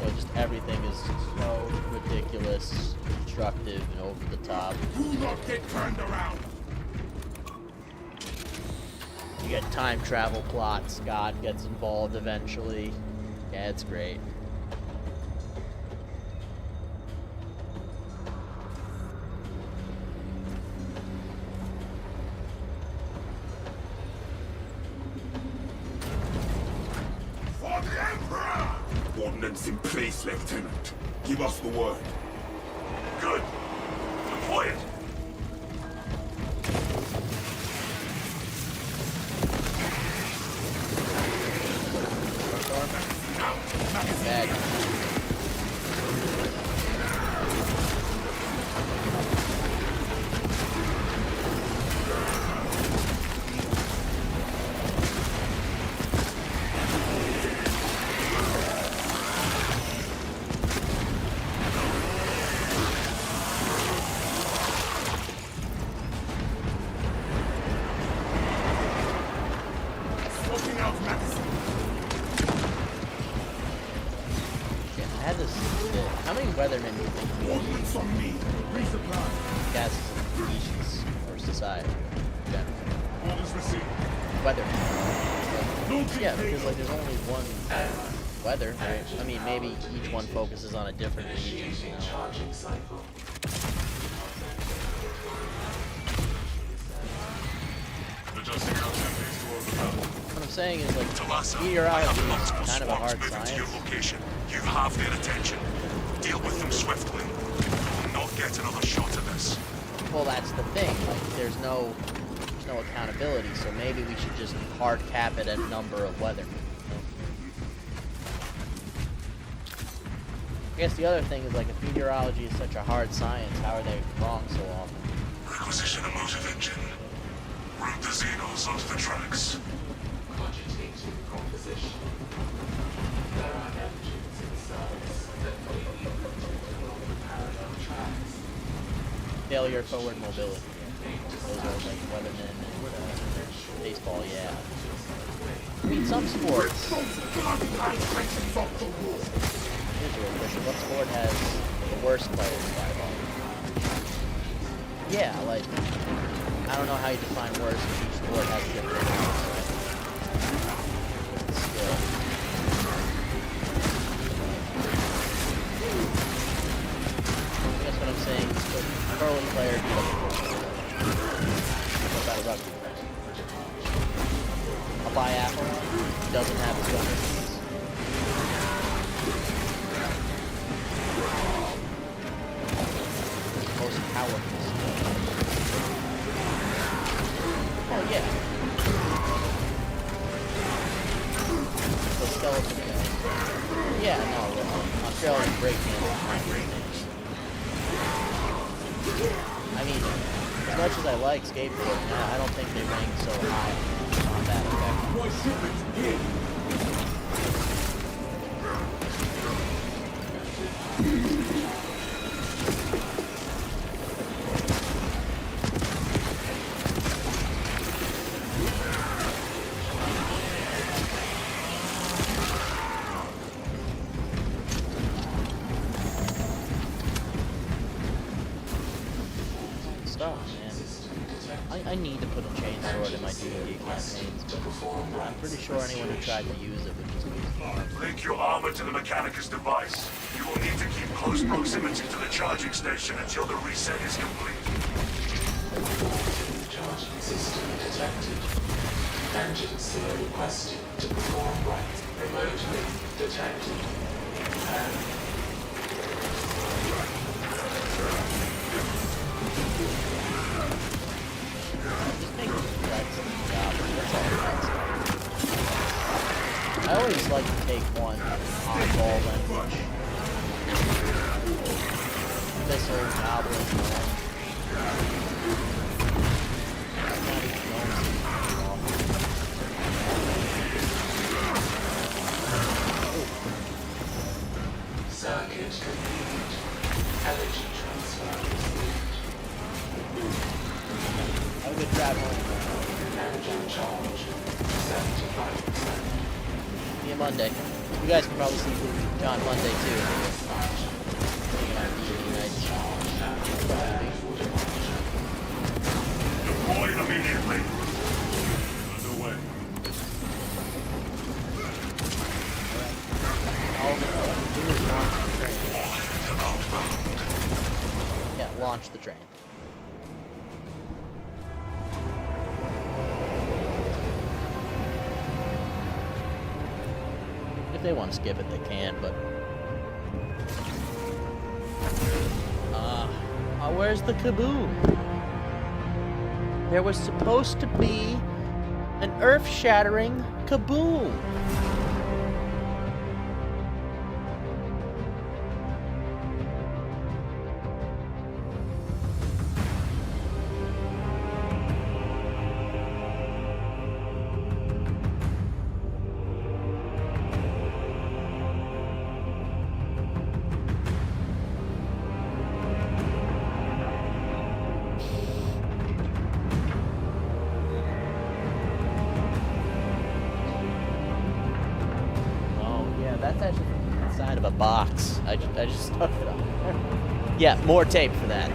So just everything is so ridiculous, destructive, and over the top. Do not get turned around. You get time travel plots, God gets involved eventually. Yeah, it's great. For the Emperor! Ordnance in place, Lieutenant. Give us the word. Good. Deploy it. Bad. Looking out, Madison. Yeah, I had this. How many weathermen do you think Ordnance on me. Resupply. gas species or society in general? Orders received. Weathermen. Launching Yeah, because payload. like there's only one weather, right? I mean, maybe each one focuses on a different region. You know? Charging cycle. Adjusting our templates to overcome. What I'm saying is like Talassa, I meteorology have is multiple kind of a swarms hard moving to your science. location. You have their attention. Deal with them swiftly. We'll not get another shot at this. Well, that's the thing. Like, there's no accountability, so maybe we should just hard cap it at number of weather. I guess the other thing is like if meteorology is such a hard science, how are they wrong so often? Requisition a motive engine. Route the Xenos onto the tracks. Cogitating composition. There are engines in service that may be routed along the parallel tracks. Failure forward mobility. Those are like weathermen and baseball, yeah. I mean, some sports. Here's your question. What sport has the worst players by volume? Yeah, like, I don't know how you define worst, but each sport has different skill. I guess what I'm saying is the curling player what about a rugby player? A biathlon doesn't have his weapons. Most powerful skill. Oh yeah. The skeleton guy. Yeah, no, Australian breakdance is not great. I mean, as much as I like skateboarding, I don't think they rank so high on that effect. Boy, shipments here. Stuff, man. I need to put a chainsword in my D&D campaigns, but I'm pretty sure anyone who tried to use it would just lose it. Link your armor to the Mechanicus device. You will need to keep close proximity to the charging station until the reset is complete. Charging system detected. Engine seal requested to perform right. Remotely detected. Just make threats and goblins, that's all that's. I always like to take one oddball language. Missile, goblin, not even gnomes. Circuit complete. Energy transfer received. Have a good drive home. Engine charge 75%. See you Monday. You guys can probably see John Monday too. Deploy immediately. Underway. All the do is launch the train. Yeah, launch the train. If they want to skip it, they can, but... where's the kaboom? There was supposed to be an earth-shattering kaboom. box. I just stuck it on there. Yeah, more tape for that.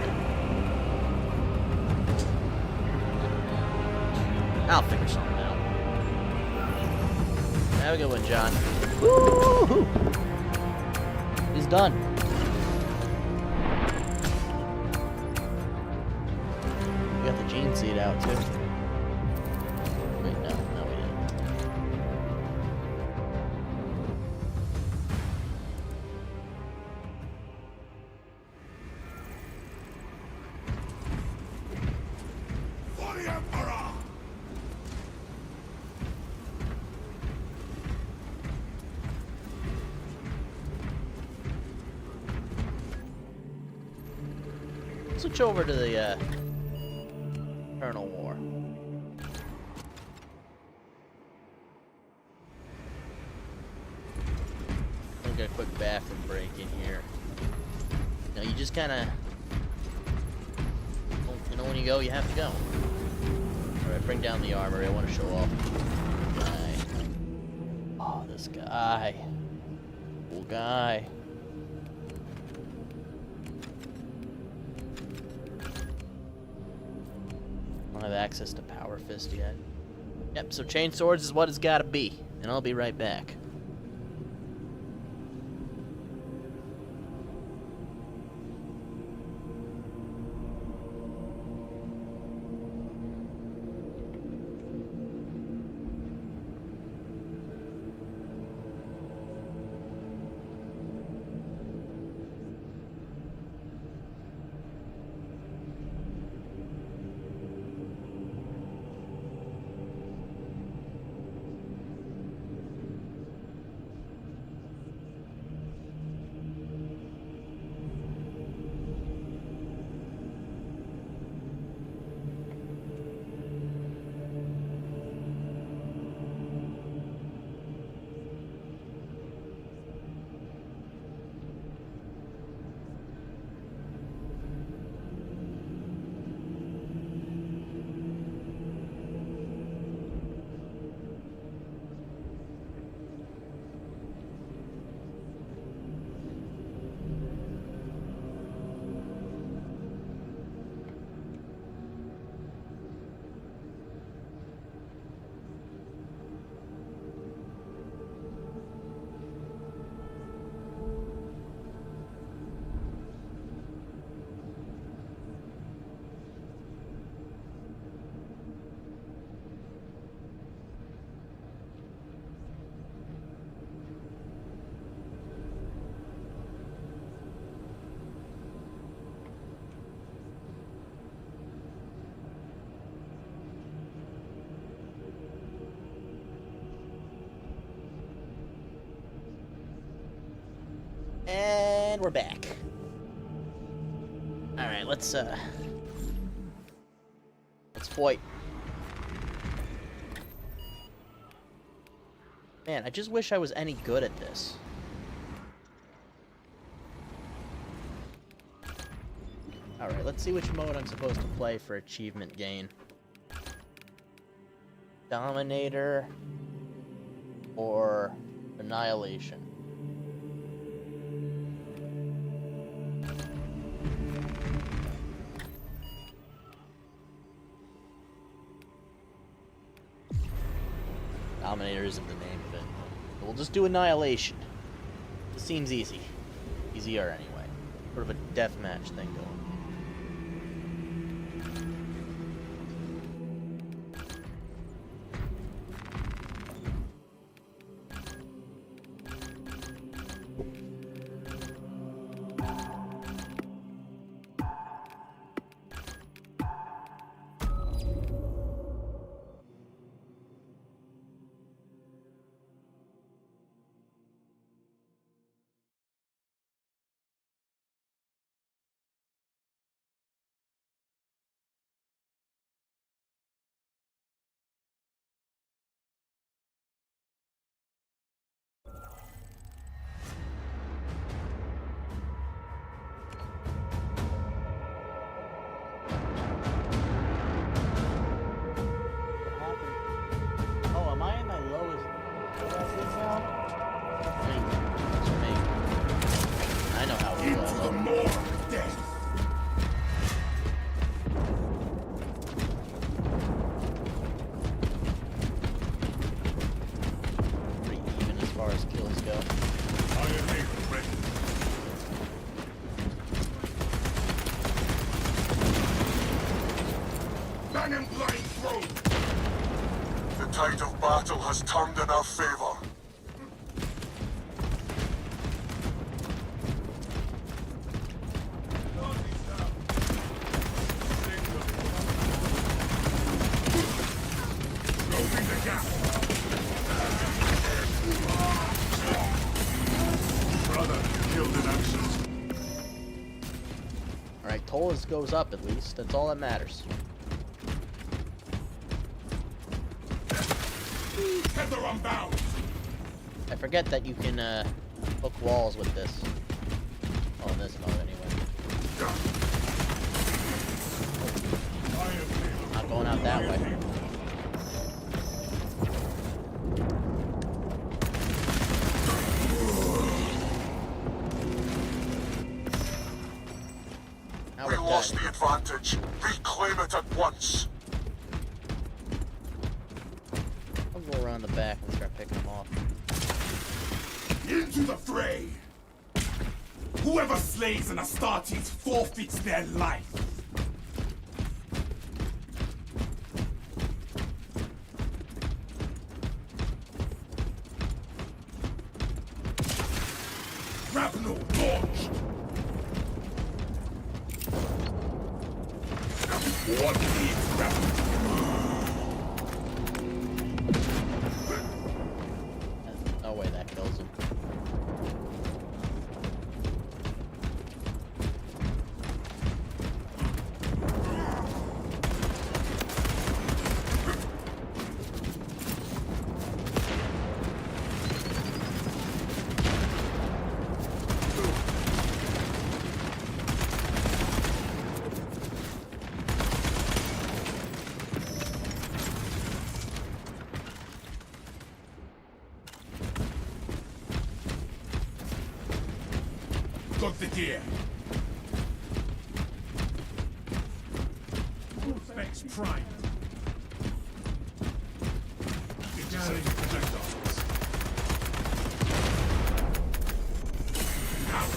I'll figure something out. Have a good one, John. Woo-hoo! He's done. We got the gene seed out too. Wait, no, we didn't. For the Emperor! Switch over to the Eternal War. I'll get a quick bathroom break in here. You know, you just kind of, you know, when you go, you have to go. All right, bring down the armory. I want to show off. Guy. Oh, this guy. Cool guy. I don't have access to Power Fist yet. Yep, so Chain Swords is what it's gotta be. And I'll be right back. And we're back. Alright, let's fight. Man, I just wish I was any good at this. Alright, let's see which mode I'm supposed to play for achievement gain. Dominator or Annihilation. Dominator isn't the name of it. We'll just do Annihilation. This seems easy. Easier anyway. Sort of a deathmatch thing going. The tide of battle has turned in our favor. Closing the gap. Brother, killed in action. Alright, toll goes up at least. That's all that matters. Tether unbound. I forget that you can hook walls with this. Oh, in this mode anyway. Not going out that way. Now We we're lost done. the advantage. Reclaim it at once. I'll go around the back and start picking them off. Into the fray. Whoever slays an Astartes forfeits their life. Grapnel launched. What needs grapnel? No way that kills him. Got the gear. Specs primed. Intercepting projectiles. Out.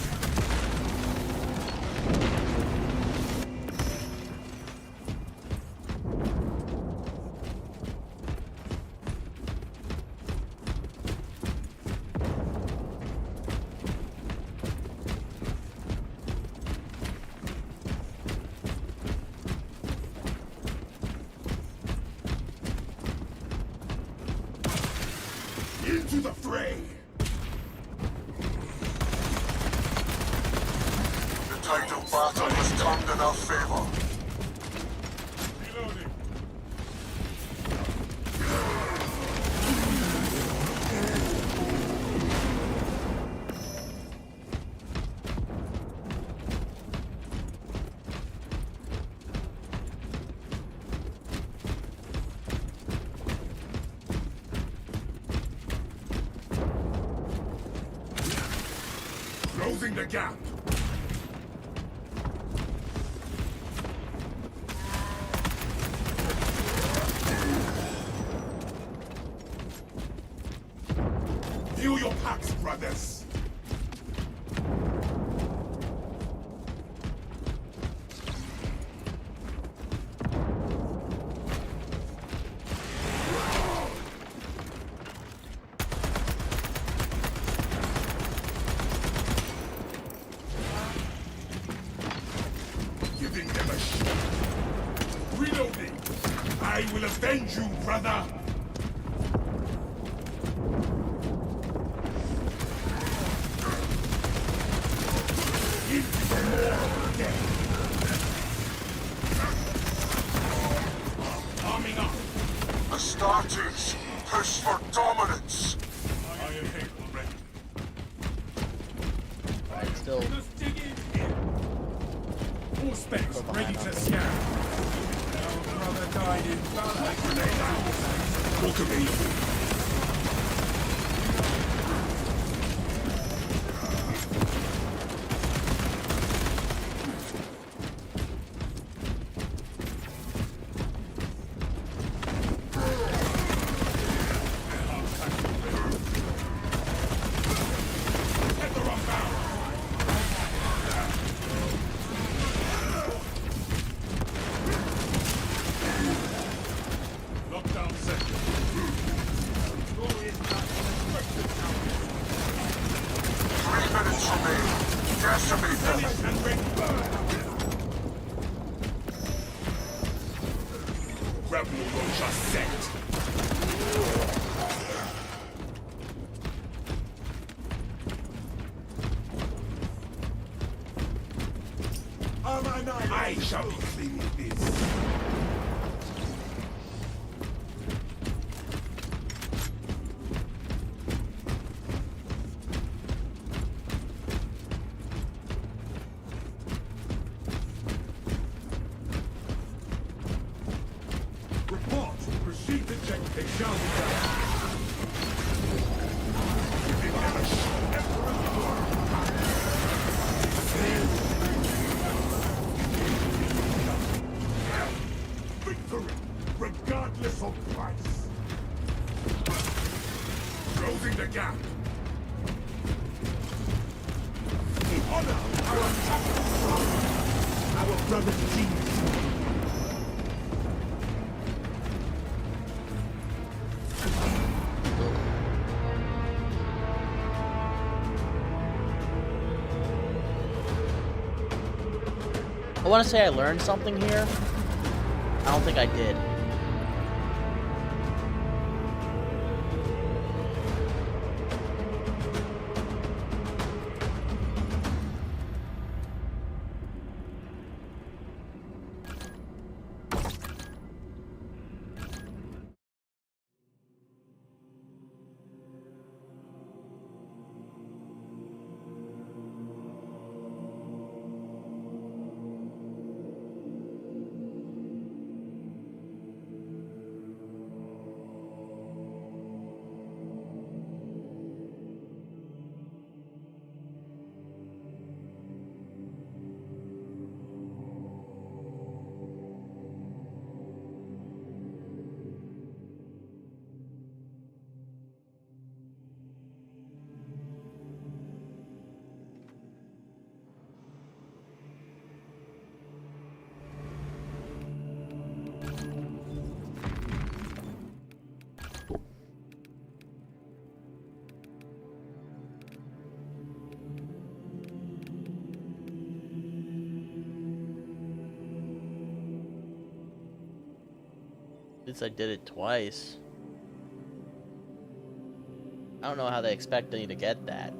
Into the fray! The tide of battle has turned in our favor. Reloading. Closing the gap. Heal your packs, brothers. Giving them a shot. Reloading. I will avenge you, brother. Into more death. Arming up. Astartes, push for dominance. Iron Hateful ready. Alright, still Just dig in here. All specs Go ready behind to us. scan. Our brother died in battle. Grenade out. Walk of evil. Tether unbound. Rebel Roja sect. I shall be cleaning this. Report. Proceed to check. They shall be done. Victory, regardless of price. Closing the gap. Honor our champion. Our brother's genius. I want to say I learned something here. I don't think I did. Since I did it twice. I don't know how they expect me to get that.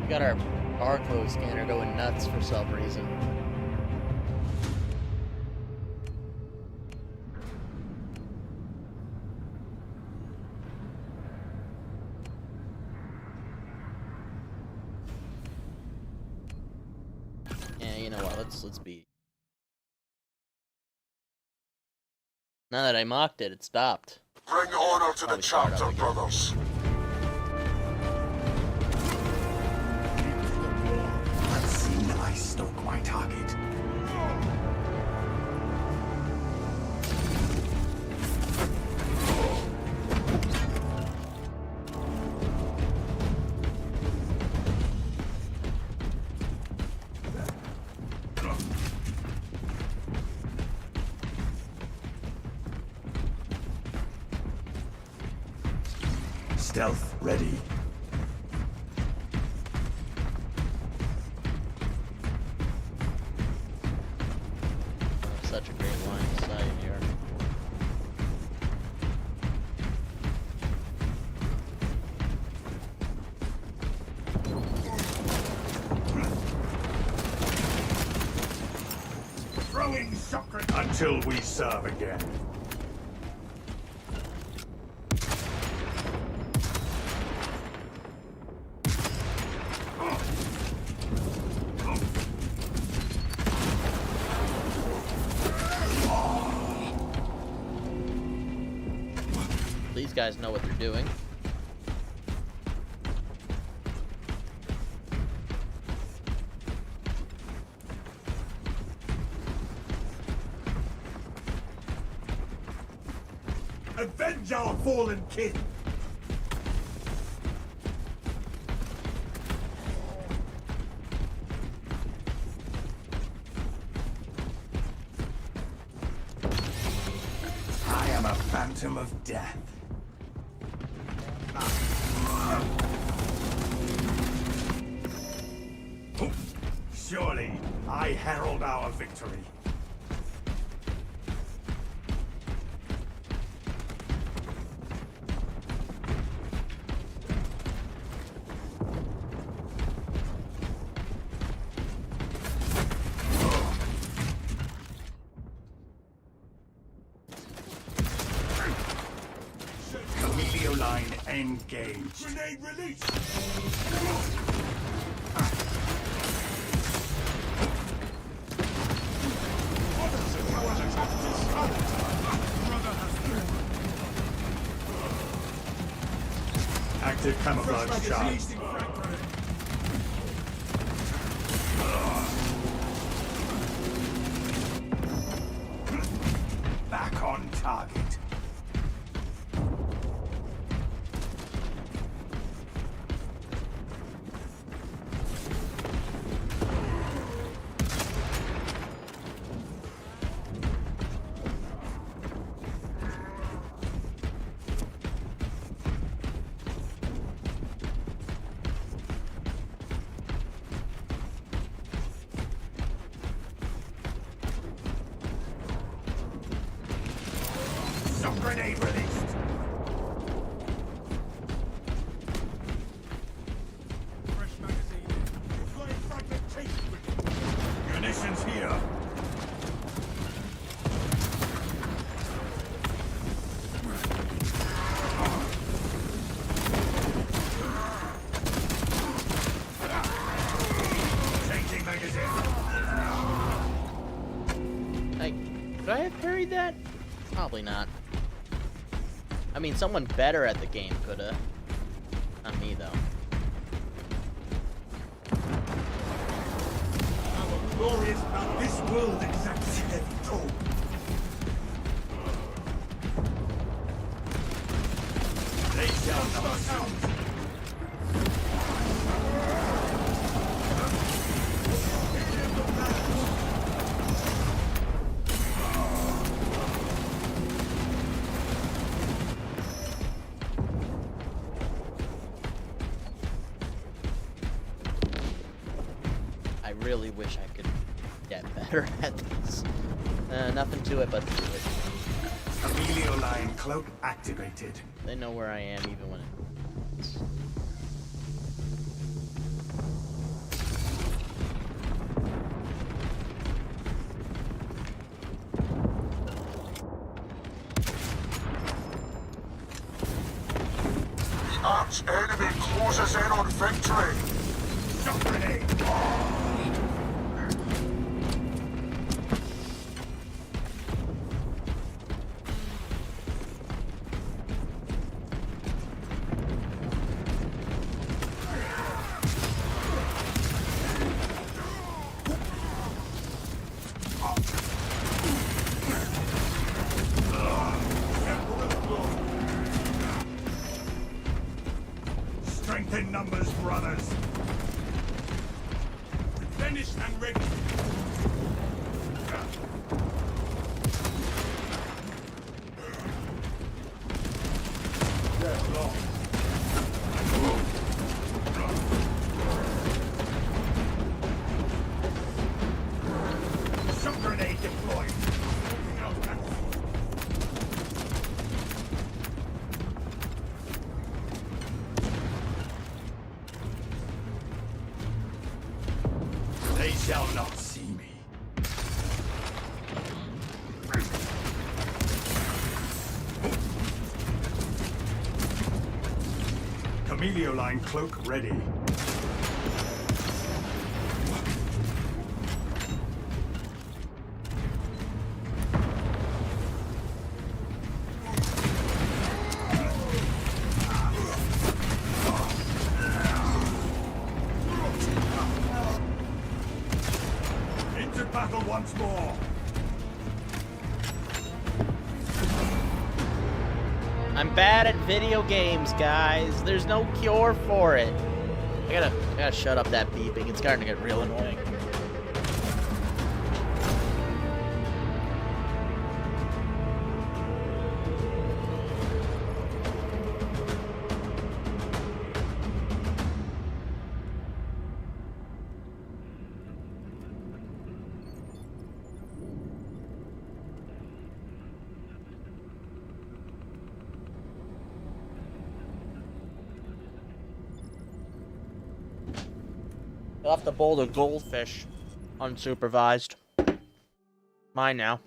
Got our barcode scanner going nuts for some reason. Yeah, you know what? Let's beat. Now that I mocked it, it stopped. Bring order to the Probably start up chapter, again. brothers. Unseen, I stalk my target. Stealth ready. Such a great line of sight here. Throwing shock until we serve again. These guys know what they're doing. Avenge our fallen kin! I am a phantom of death. Surely, I herald our victory. Camilio line engaged. Grenade release! Active camouflage charge. Back on target. Grenade released. Fresh magazine. Deploying fragmentation. Munitions here. Changing magazine. Like, could I have parried that? Probably not. I mean, someone better at the game coulda. Not me, though. Our glorious now this world exacts heavy toll. They shall not sound. I really wish I could get better at this. Nothing to it but to do it. Emilio line cloak activated. They know where I am even when it's... The arch enemy closes in on victory. Shock grenade. Strength in numbers, brothers. Finished and ready. Yes, Lord. shall not see me. Chameleoline cloak ready. Into battle once more. I'm bad at video games, guys. There's no cure for it. I gotta shut up that beeping. It's starting to get real annoying. You'll have to bowl the goldfish unsupervised. Mine now.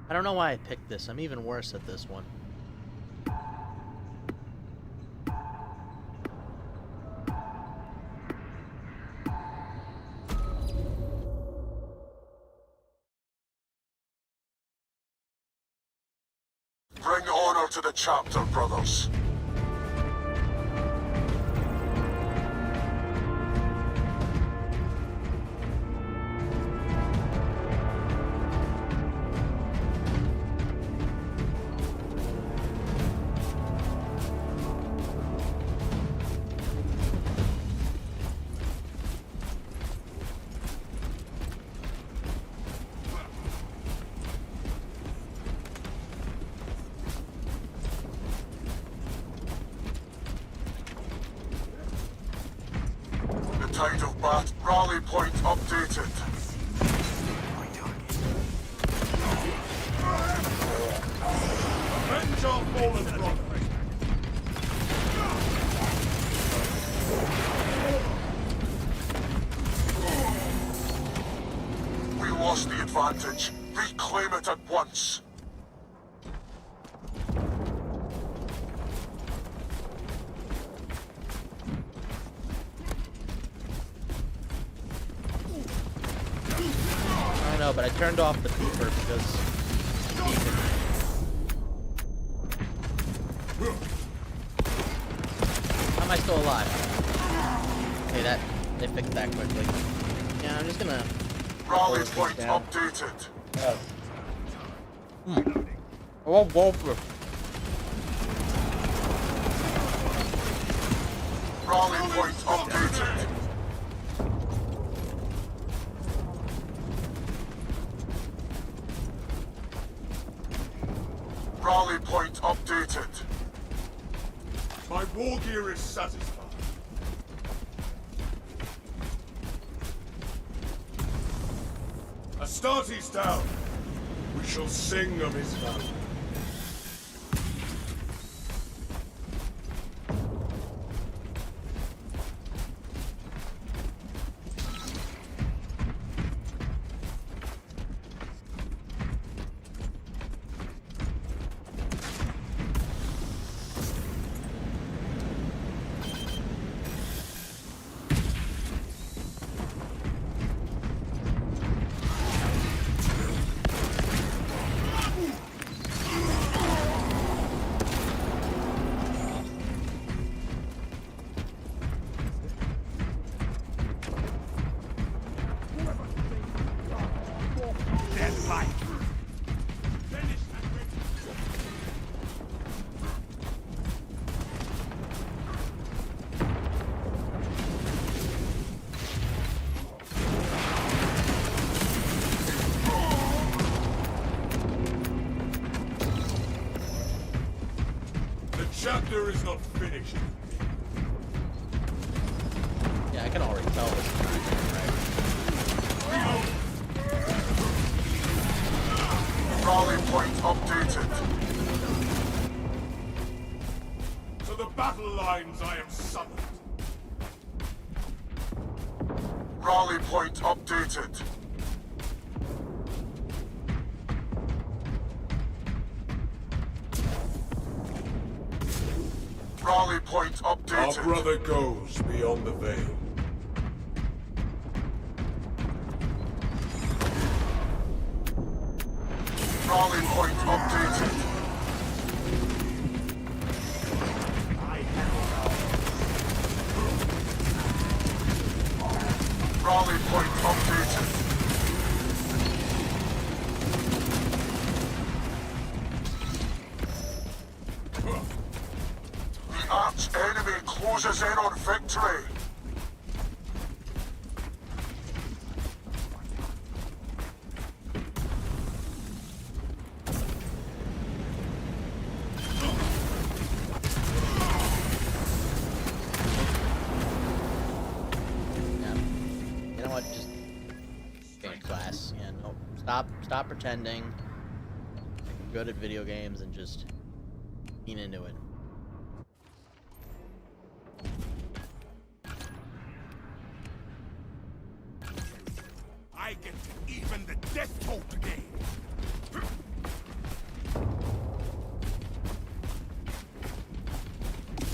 I don't know why I picked this. I'm even worse at this one. Bring honor to the chapter, brothers. Tide of bat, rally point updated. Avenge our fallen brother. We lost the advantage. Reclaim it at once. I don't know, but I turned off the beeper because... How am I still alive? Okay, they fixed that quickly. Yeah, I'm just gonna... Rally point updated. I won't go for it. Rally point updated. Rally point updated. My war gear is satisfied. Astartes down. We shall sing of his valor. The chapter is not finished. Yeah, I can already tell this is right. Rally point updated. To the battle lines I am summoned. Rally point updated. Rally point Our updated. brother goes beyond the veil. Rally point updated. Rally point updated. The arch enemy closes in on victory. Yeah. You know what? Just gain class. Yeah, no. Stop pretending. You're good at video games and just lean into it. I get even the death toll today.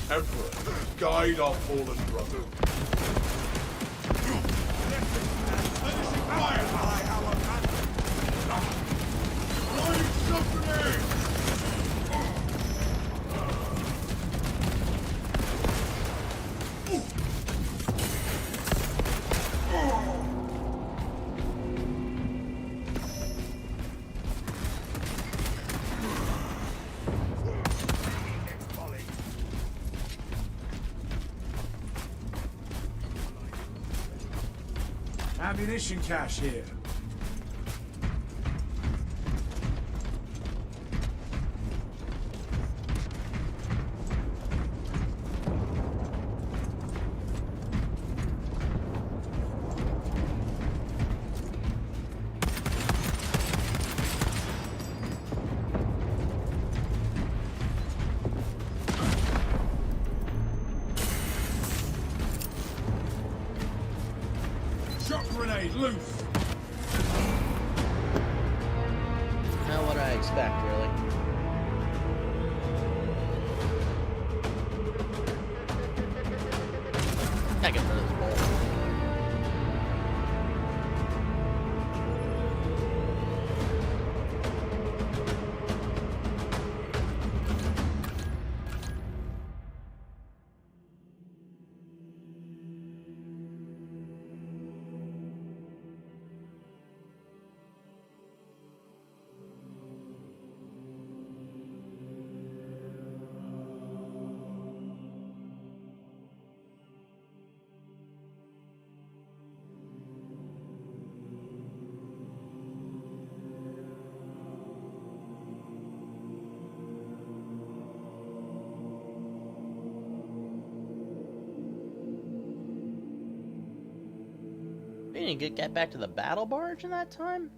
Emperor, guide our fallen brother. Fire by our ammunition cache here. Shock grenade loose. Now, what do I expect, really? I get rid of this bolt. We didn't get back to the battle barge in that time?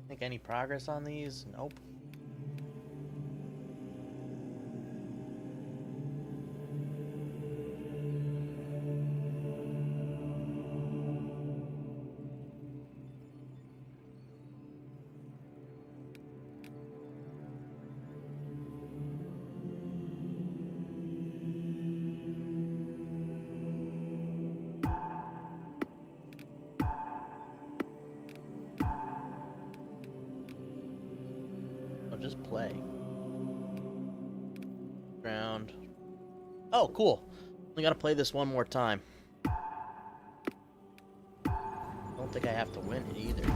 Think any progress on these? Nope. Just play. Ground. Oh, cool. We gotta play this one more time. Don't think I have to win it either.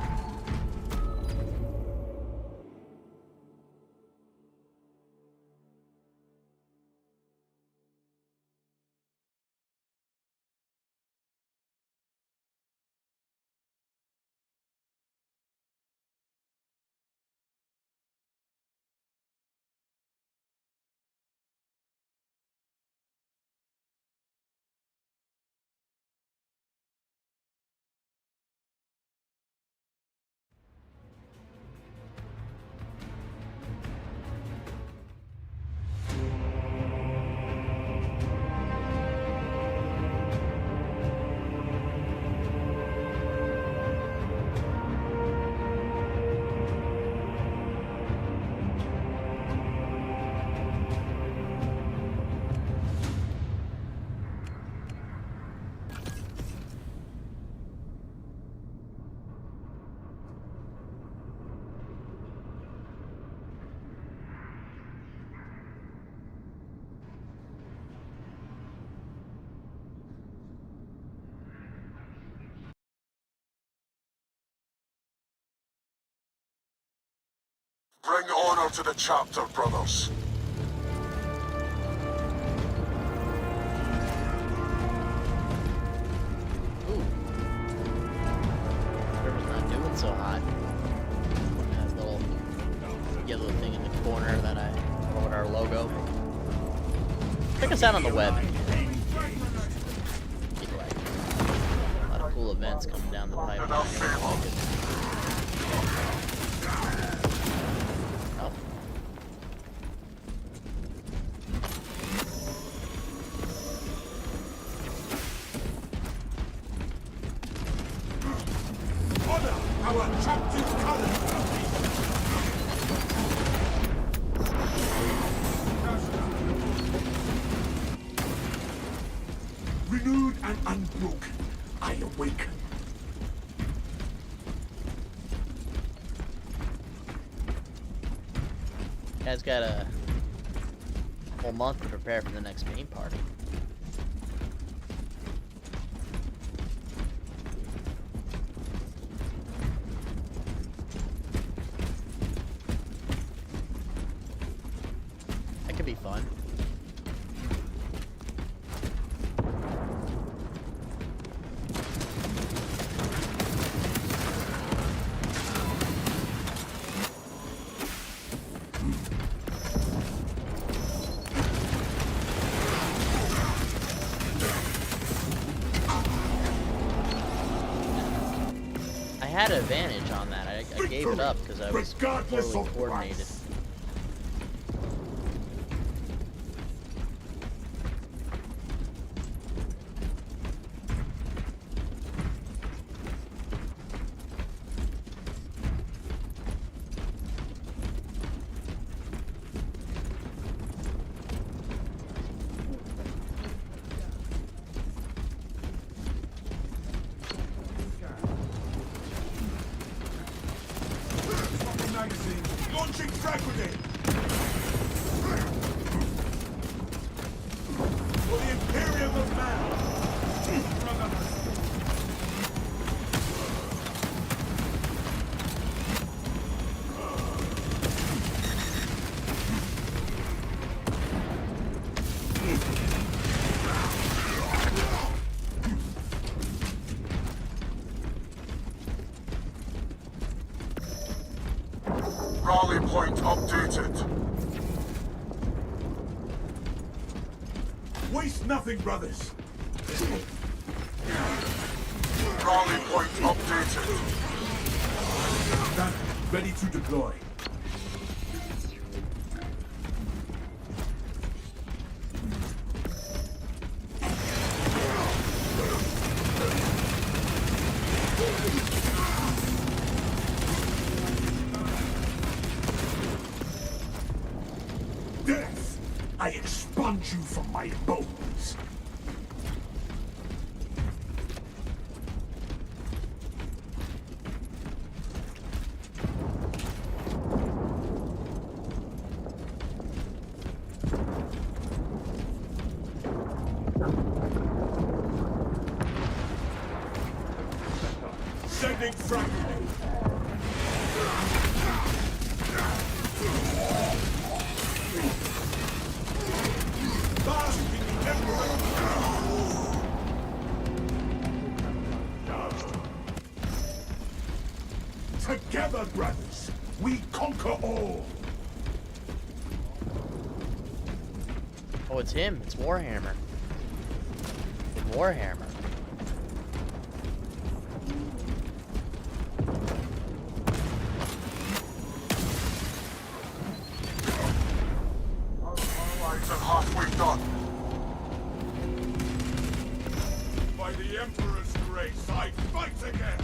Bring honor to the chapter, brothers. Ooh. River's not doing so hot. That little yellow thing in the corner that I wrote our logo. Check us out on the web. Get like a lot of cool events coming down the pipeline. Oh. Our captive color. Renewed and unbroken, I awaken. Guys got a whole month to prepare for the next main party. That could be fun. I had an advantage on that. I gave it up because I was Regardless poorly of coordinated. price. Magazine, launching frag grenade! For the Imperium of Man! spotted. Waste nothing, brothers. Rally point updated. Done. Ready to deploy. Death! I expunge you from my bones. Sending frag grenade. Bask in the Emperor. Together, brothers, we conquer all. Oh, it's him. It's Warhammer. Warhammer. Allies are halfway done. By the Emperor's grace, I fight again.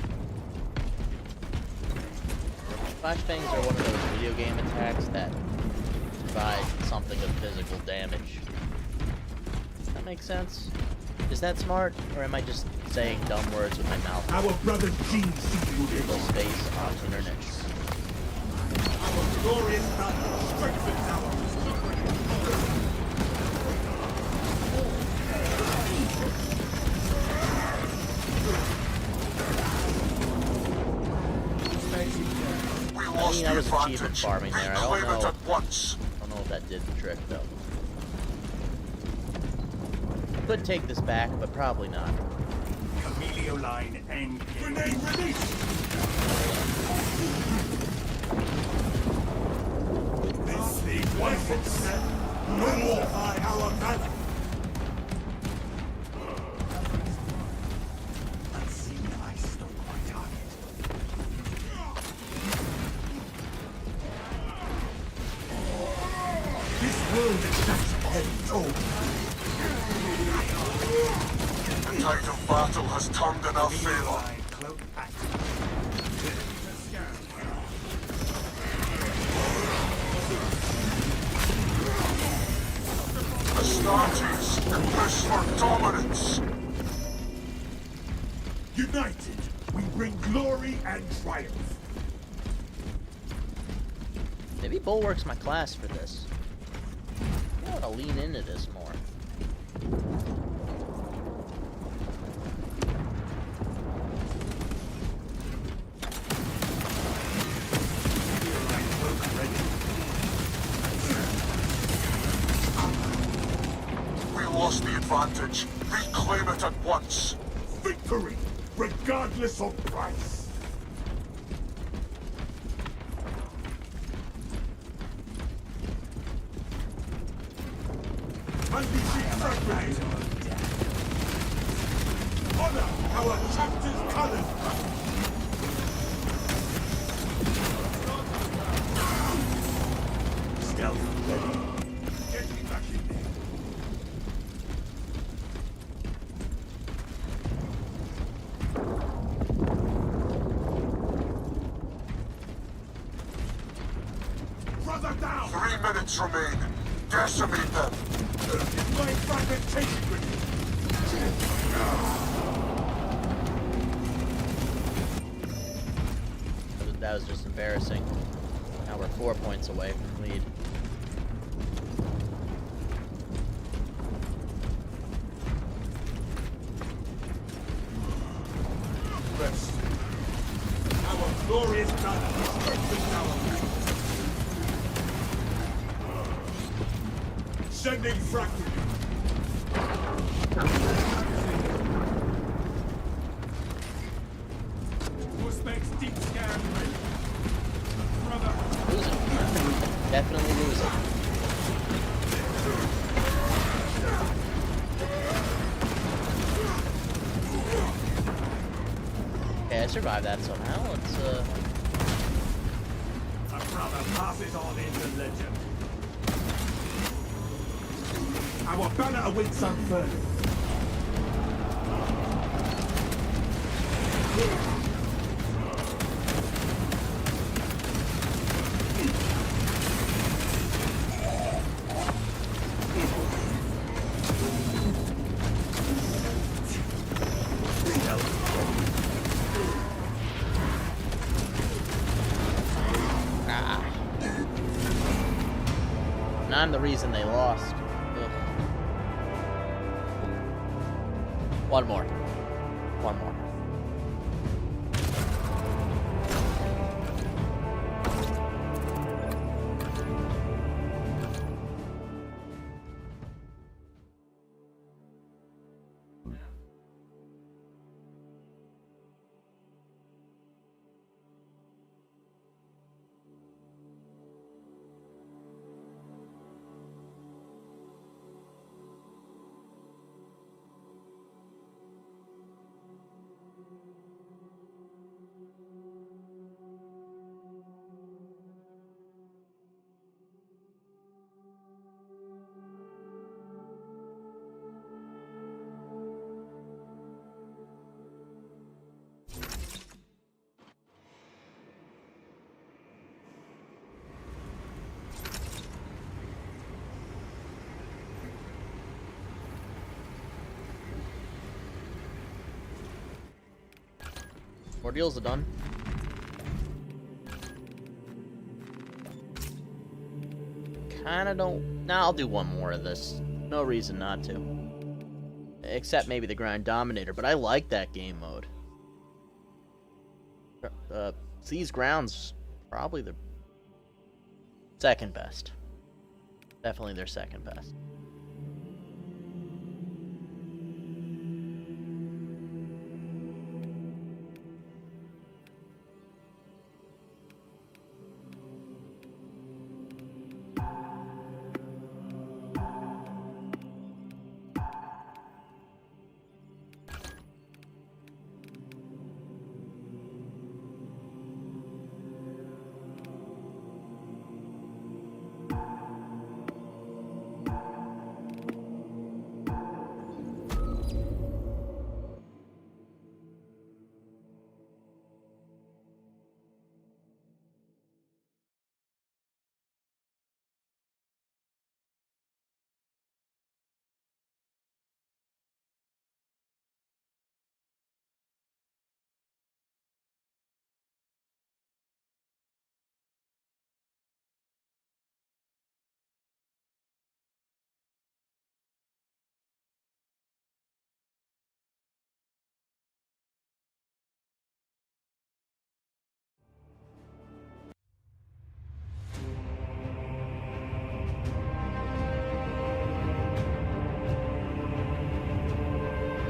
Flashbangs are one of those video game attacks that provide something of physical damage. Does that make sense? Is that smart, or am I just saying dumb words with my mouth? Our brother Gene sealed Little it. space on the internet. Our glorious battle strengthens our We I lost mean, the I was achievement advantage. farming there. I Reclaim don't it know. at once. I don't know if that did the trick though. Could take this back, but probably not. Camilio line end. grenade release. This league once no more by our valor. Unseen, I stole my target. This world is such heavy toll. The tide of battle has turned in our favor. Astartes push for dominance. United, we bring glory and triumph. Maybe Bulwark's my class for this. I want to lean into this more. We lost the advantage. Reclaim it at once. Victory, regardless of price. Honor our chapter's colors. Stealth ready. Get me back in there. Brother down! 3 minutes remain. Decimate them. My fragmentation grenade. That was just embarrassing. Now we're 4 points away from lead. Rest. Our glorious battle strengthens our might. Sending frag grenade. Who speaks deep scan ready? Brother. Losing. Definitely losing. Okay, I survived that somehow. Let's My brother passes on into legend. Our banner awaits unfurled. and I'm the reason they lost. Ugh. One more. One more. More deals are done. Kinda don't... Nah, I'll do one more of this. No reason not to. Except maybe the Grind Dominator, but I like that game mode. These Grounds, probably the second best. Definitely their second best.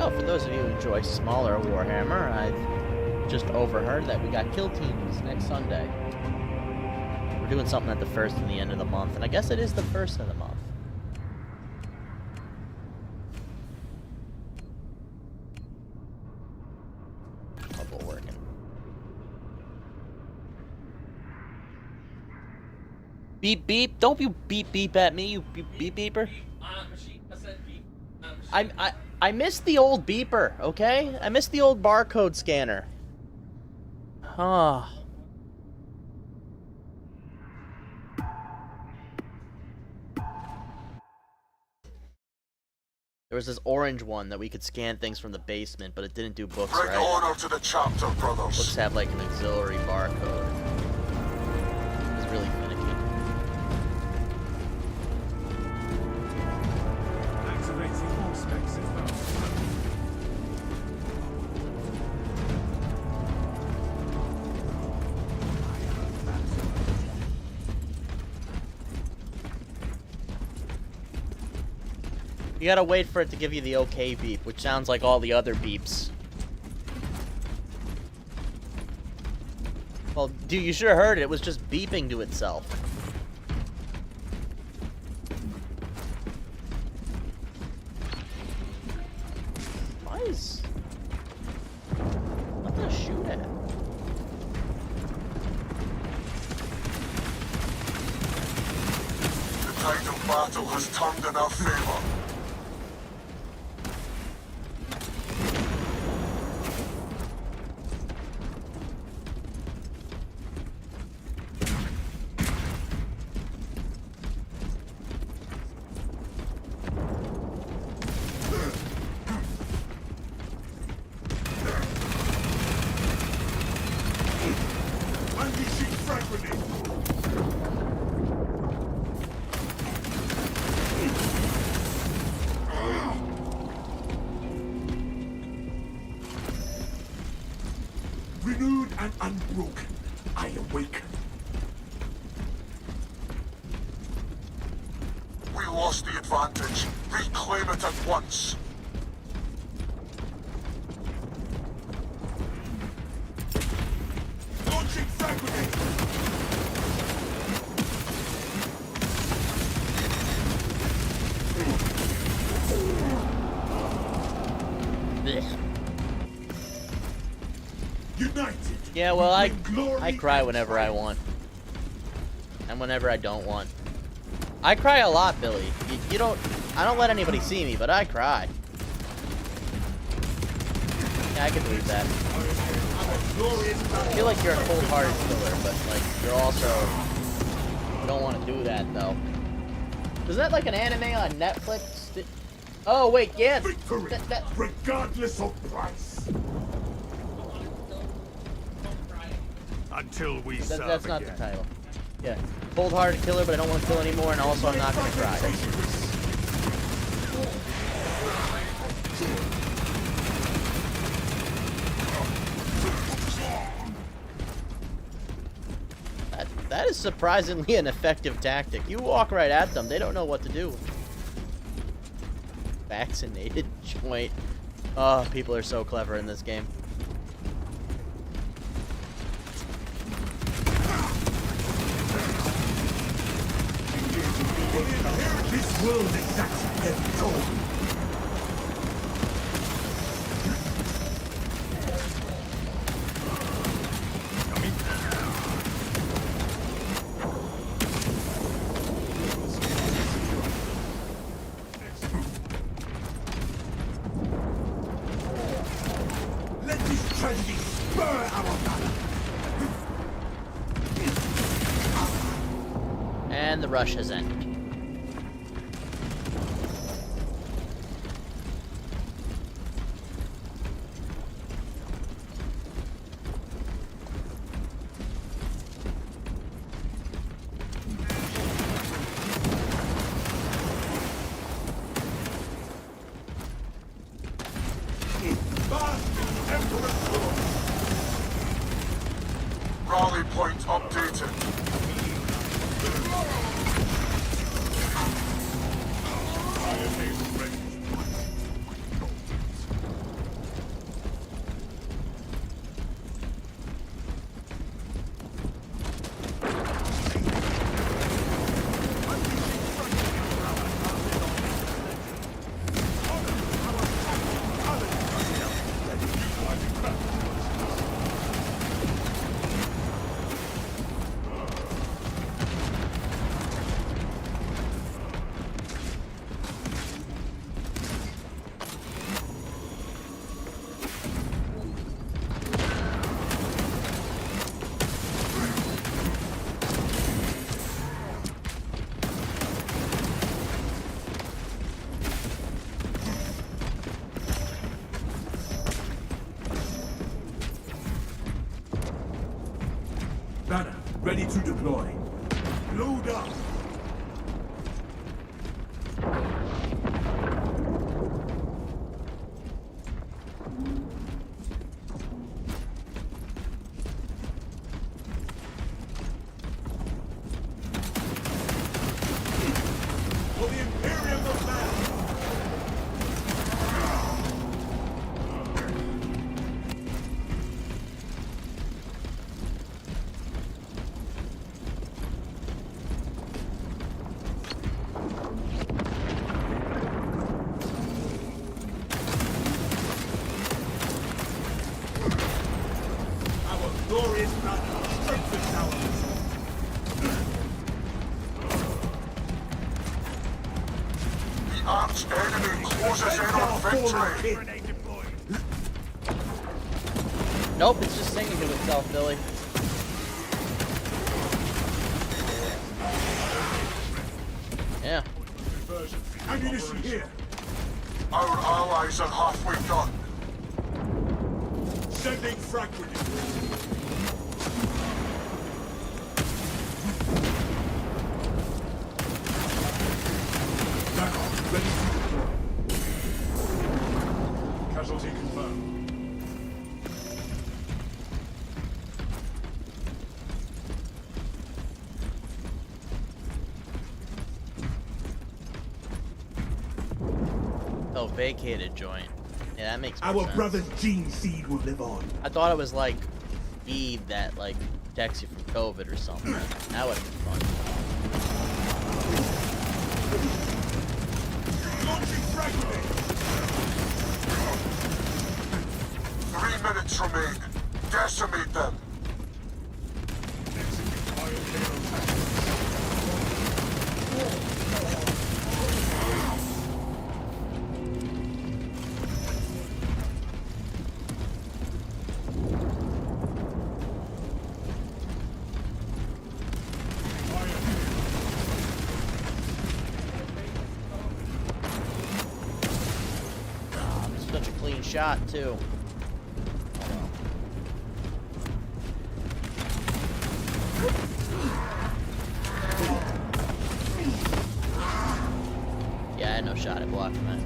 Oh, for those of you who enjoy smaller Warhammer, I've just overheard that we got Kill Teams next Sunday. We're doing something at the first and the end of the month, and I guess it is the first of the month. Trouble working. Beep beep! Don't you beep beep at me, you beep beeper! I missed the old beeper, okay? I missed the old barcode scanner. Ah. There was this orange one that we could scan things from the basement, but it didn't do books Bring right. order to the chapter, brothers. Books have like an auxiliary barcode. It's really finicky. Activating all specs if You gotta wait for it to give you the okay beep, which sounds like all the other beeps. Well, dude, you should have heard it. It was just beeping to itself. tide of battle has turned in our favor. Unleashing frag grenade! Renewed and unbroken, I awaken. We lost the advantage. Reclaim it at once. Launching frag grenade! Blech. United! Yeah, well, we bring glory I cry and whenever I triumph. want. And whenever I don't want. I cry a lot, Billy. You don't... I don't let anybody see me, but I cry. Yeah, I can believe that. I feel like you're a cold-hearted killer, but, like, you're also... You don't want to do that, though. Is that, like, an anime on Netflix? Oh, wait, yeah. Victory, regardless of price. Until we serve That's not the again. title. Yeah. Cold-hearted killer, but I don't want to kill anymore, and also I'm not going to cry. That is surprisingly an effective tactic. You walk right at them, they don't know what to do. Vaccinated joint. Oh, people are so clever in this game. This world exacts a heavy toll. Let this tragedy spur our valor. And the rush has ended. Rally point updated. Banner, ready to deploy. Load up! For the Imperium of Man! Enemy closes in on victory. Grenade deployed. Nope, it's just singing to itself, Billy. Yeah. Ammunition here. Our allies are halfway done. Sending frag grenade. Back ready to deploy. Casualty confirmed. Oh, vacated joint. Yeah, that makes more Our sense. brother's gene seed will live on. I thought it was like weed that like protects you from COVID or something. That would have been fun. Launching frag grenade. 3 minutes remain. Decimate them. Such a clean shot too. Yeah, I had no shot at blocking that.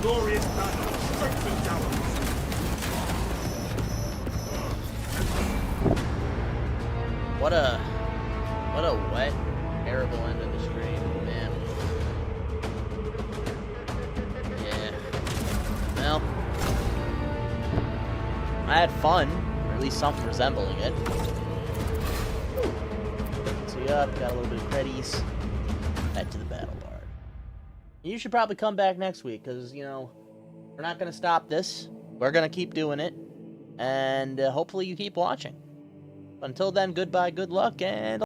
Glorious battle. Strengthen gallows. What a wet, terrible end of the stream, man. Yeah. Well, I had fun, or at least something resembling it. So yeah, got a little bit of credits. Back to the battle bar. You should probably come back next week, because, you know, we're not going to stop this. We're going to keep doing it. And hopefully you keep watching. Until then, goodbye, good luck, and